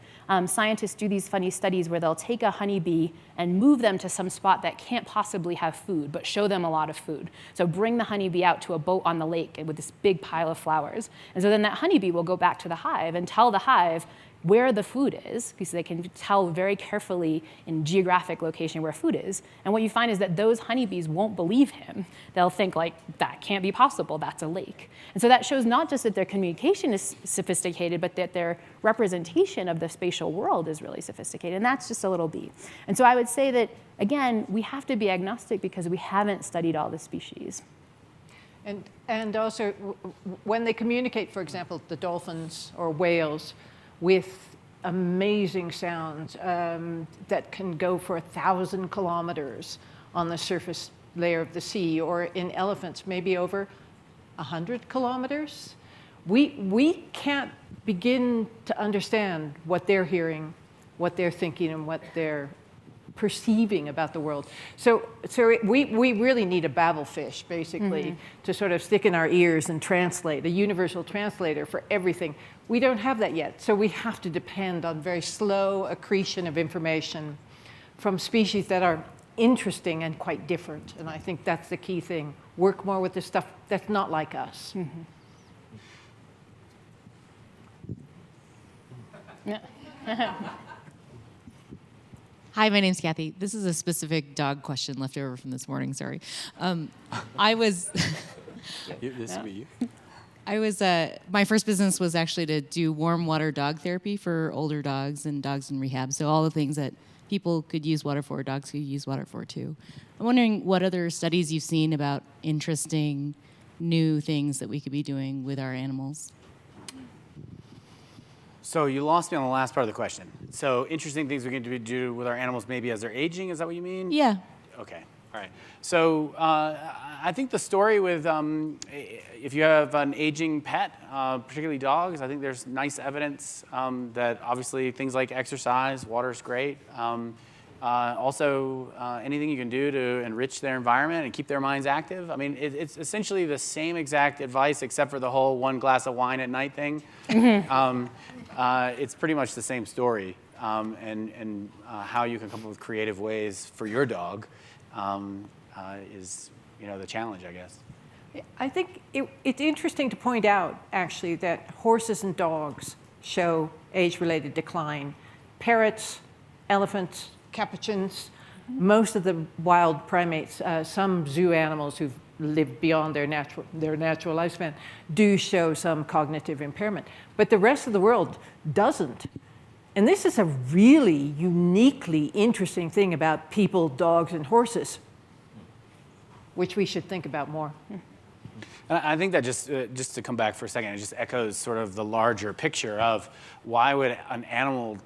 Speaker 4: Scientists do these funny studies where they'll take a honeybee and move them to some spot that can't possibly have food, but show them a lot of food. So bring the honeybee out to a boat on the lake with this big pile of flowers. And so then that honeybee will go back to the hive and tell the hive where the food is, because they can tell very carefully in geographic location where food is. And what you find is that those honeybees won't believe him. They'll think, like, that can't be possible, that's a lake. And so that shows not just that their communication is sophisticated, but that their representation of the spatial world is really sophisticated. And that's just a little bee. And so I would say that, again, we have to be agnostic because we haven't studied all the species.
Speaker 3: And also, when they communicate, for example, the dolphins or whales, with amazing sounds that can go for 1,000 kilometers on the surface layer of the sea, or in elephants, maybe over 100 kilometers. We can't begin to understand what they're hearing, what they're thinking, and what they're perceiving about the world. So we really need a babblefish, basically, to sort of stick in our ears and translate, a universal translator for everything. We don't have that yet, so we have to depend on very slow accretion of information from species that are interesting and quite different. And I think that's the key thing. Work more with the stuff that's not like us.
Speaker 7: Hi, my name's Kathy. This is a specific dog question left over from this morning, sorry. I was...
Speaker 1: This will be you.
Speaker 7: My first business was actually to do warm water dog therapy for older dogs and dogs in rehab. So all the things that people could use water for, dogs could use water for too. I'm wondering what other studies you've seen about interesting new things that we could be doing with our animals.
Speaker 1: So you lost me on the last part of the question. So interesting things we can do with our animals maybe as they're aging, is that what you mean?
Speaker 7: Yeah.
Speaker 1: Okay, all right. So I think the story with, if you have an aging pet, particularly dogs, I think there's nice evidence that obviously things like exercise, water's great. Also, anything you can do to enrich their environment and keep their minds active. I mean, it's essentially the same exact advice, except for the whole 1 glass of wine at night thing. It's pretty much the same story, and how you can come up with creative ways for your dog is, the challenge, I guess.
Speaker 3: I think it's interesting to point out, actually, that horses and dogs show age-related decline. Parrots, elephants, capuchins, most of the wild primates, some zoo animals who've lived beyond their natural lifespan, do show some cognitive impairment. But the rest of the world doesn't. And this is a really uniquely interesting thing about people, dogs, and horses, which we should think about more.
Speaker 1: I think that just to come back for a second, it just echoes sort of the larger picture of why would an animal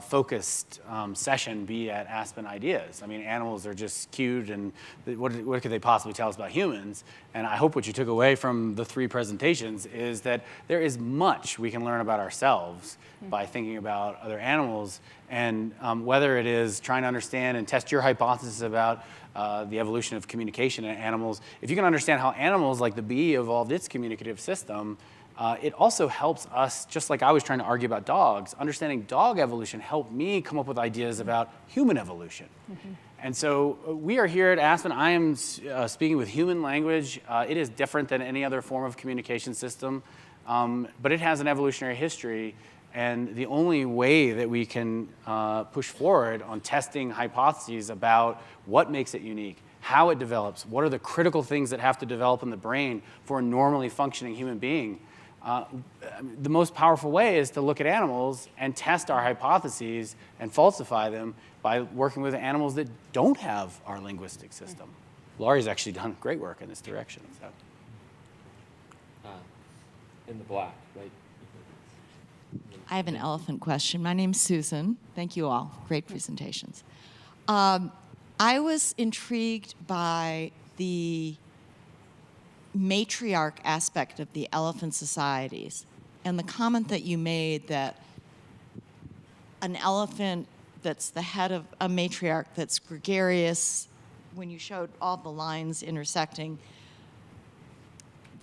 Speaker 1: focused session be at Aspen Ideas. I mean, animals are just cute, and what could they possibly tell us about humans? And I hope what you took away from the 3 presentations is that there is much we can learn about ourselves by thinking about other animals, and whether it is trying to understand and test your hypothesis about the evolution of communication in animals. If you can understand how animals like the bee evolved its communicative system, it also helps us, just like I was trying to argue about dogs, understanding dog evolution helped me come up with ideas about human evolution. And so we are here at Aspen. I am speaking with human language. It is different than any other form of communication system, but it has an evolutionary history. And the only way that we can push forward on testing hypotheses about what makes it unique, how it develops, what are the critical things that have to develop in the brain for a normally functioning human being, the most powerful way is to look at animals and test our hypotheses and falsify them by working with animals that don't have our linguistic system. Laurie's actually done great work in this direction. So.
Speaker 2: In the black, right?
Speaker 8: I have an elephant question. My name's Susan. Thank you all. Great presentations. I was intrigued by the matriarch aspect of the elephant societies and the comment that you made that an elephant that's the head of a matriarch that's gregarious, when you showed all the lines intersecting,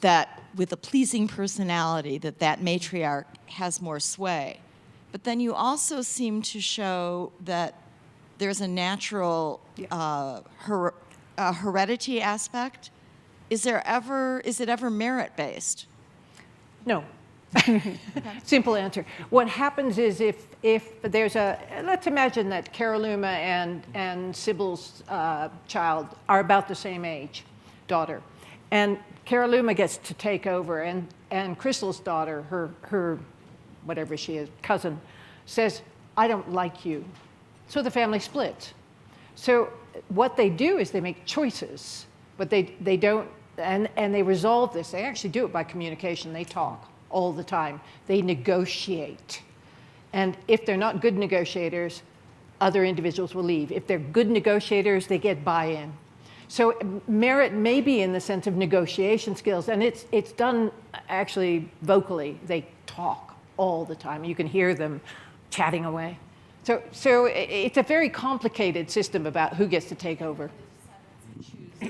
Speaker 8: that with a pleasing personality, that matriarch has more sway. But then you also seem to show that there's a natural heredity aspect. Is it ever merit-based?
Speaker 3: No. Simple answer. What happens is if there's let's imagine that Caroluma and Sybil's child are about the same age, daughter. And Caroluma gets to take over, and Crystal's daughter, her whatever she is, cousin, says, I don't like you. So the family splits. So what they do is they make choices, but they don't, and they resolve this. They actually do it by communication. They talk all the time. They negotiate. And if they're not good negotiators, other individuals will leave. If they're good negotiators, they get buy-in. So merit may be in the sense of negotiation skills, and it's done actually vocally. They talk all the time. You can hear them chatting away. So it's a very complicated system about who gets to take over.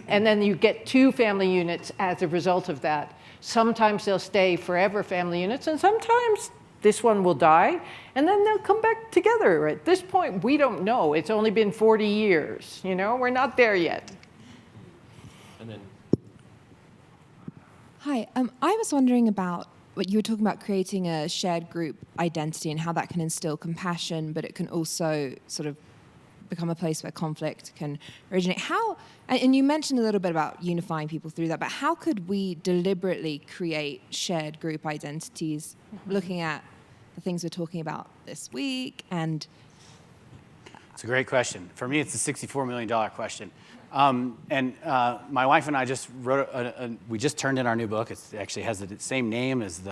Speaker 3: And then you get 2 family units as a result of that. Sometimes they'll stay forever family units, and sometimes this one will die, and then they'll come back together. At this point, we don't know. It's only been 40 years. We're not there yet.
Speaker 2: And then.
Speaker 9: Hi, I was wondering about what you were talking about, creating a shared group identity and how that can instill compassion, but it can also sort of become a place where conflict can originate. How, and you mentioned a little bit about unifying people through that, but how could we deliberately create shared group identities, looking at the things we're talking about this week? And
Speaker 1: it's a great question. For me, it's a $64 million question. My wife and I just wrote, we just turned in our new book. It actually has the same name as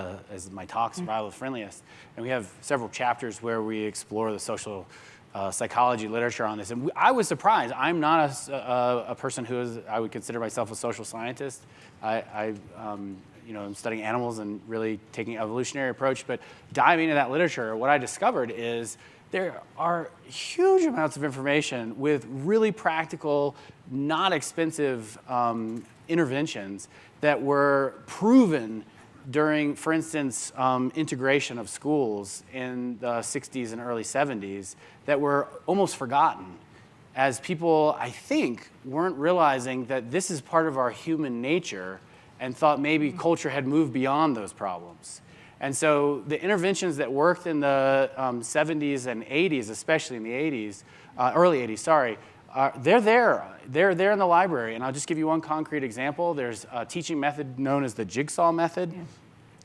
Speaker 1: my talk, Survival with Friendliness. And we have several chapters where we explore the social psychology literature on this. And I was surprised. I'm not a person I would consider myself a social scientist. I'm studying animals and really taking an evolutionary approach. But diving into that literature, what I discovered is there are huge amounts of information with really practical, not expensive interventions that were proven during, for instance, integration of schools in the 60s and early 70s that were almost forgotten, as people, I think, weren't realizing that this is part of our human nature and thought maybe culture had moved beyond those problems. And so the interventions that worked in the 70s and 80s, especially in the 80s, early 80s, sorry, they're there. They're there in the library. And I'll just give you one concrete example. There's a teaching method known as the jigsaw method,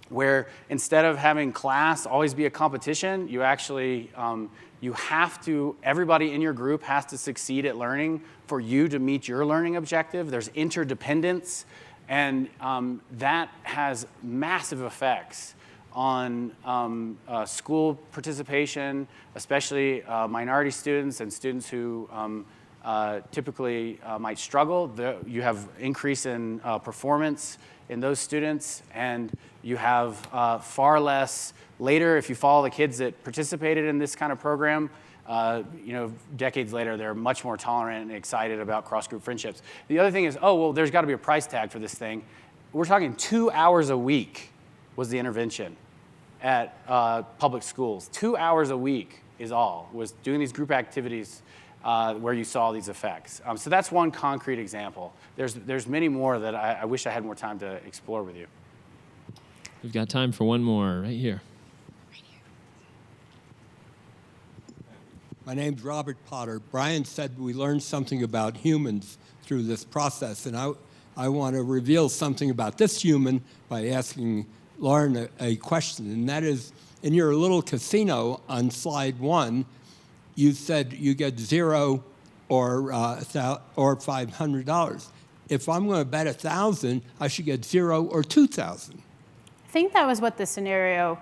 Speaker 1: where instead of having class always be a competition, you actually, everybody in your group has to succeed at learning for you to meet your learning objective. There's interdependence, and that has massive effects on school participation, especially minority students and students who typically might struggle. You have increase in performance in those students, and you have far less later. If you follow the kids that participated in this kind of program, decades later, they're much more tolerant and excited about cross-group friendships. The other thing is, there's got to be a price tag for this thing. We're talking 2 hours a week was the intervention at public schools. 2 hours a week was doing these group activities where you saw these effects. So that's one concrete example. There's many more that I wish I had more time to explore with you.
Speaker 2: We've got time for one more right here.
Speaker 10: My name's Robert Potter. Brian said we learned something about humans through this process, and I want to reveal something about this human by asking Lauren a question, and that is, in your little casino on slide 1, you said you get $0 or $500. If I'm going to bet 1,000, I should get $0 or 2,000.
Speaker 4: I think that was what the scenario.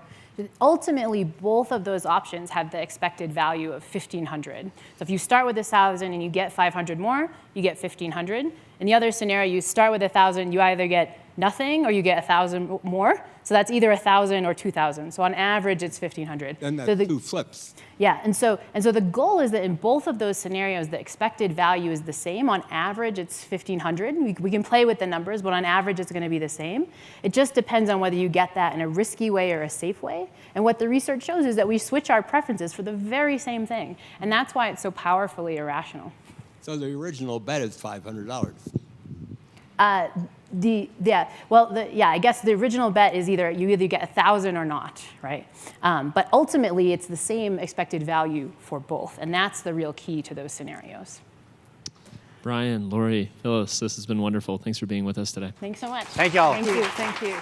Speaker 4: Ultimately, both of those options have the expected value of 1,500. So if you start with 1,000 and you get 500 more, you get 1,500. In the other scenario, you start with 1,000, you either get nothing or you get 1,000 more. So that's either 1,000 or 2,000. So on average, it's 1,500.
Speaker 10: Then that's two flips.
Speaker 4: Yeah, and so the goal is that in both of those scenarios, the expected value is the same. On average, it's 1,500. We can play with the numbers, but on average, it's going to be the same. It just depends on whether you get that in a risky way or a safe way. And what the research shows is that we switch our preferences for the very same thing. And that's why it's so powerfully irrational.
Speaker 10: So the original bet is $500.
Speaker 4: I guess the original bet is you either get 1,000 or not, right? But ultimately, it's the same expected value for both, and that's the real key to those scenarios.
Speaker 2: Brian, Laurie, Phyllis, this has been wonderful. Thanks for being with us today.
Speaker 4: Thanks so much.
Speaker 1: Thank y'all.
Speaker 3: Thank you.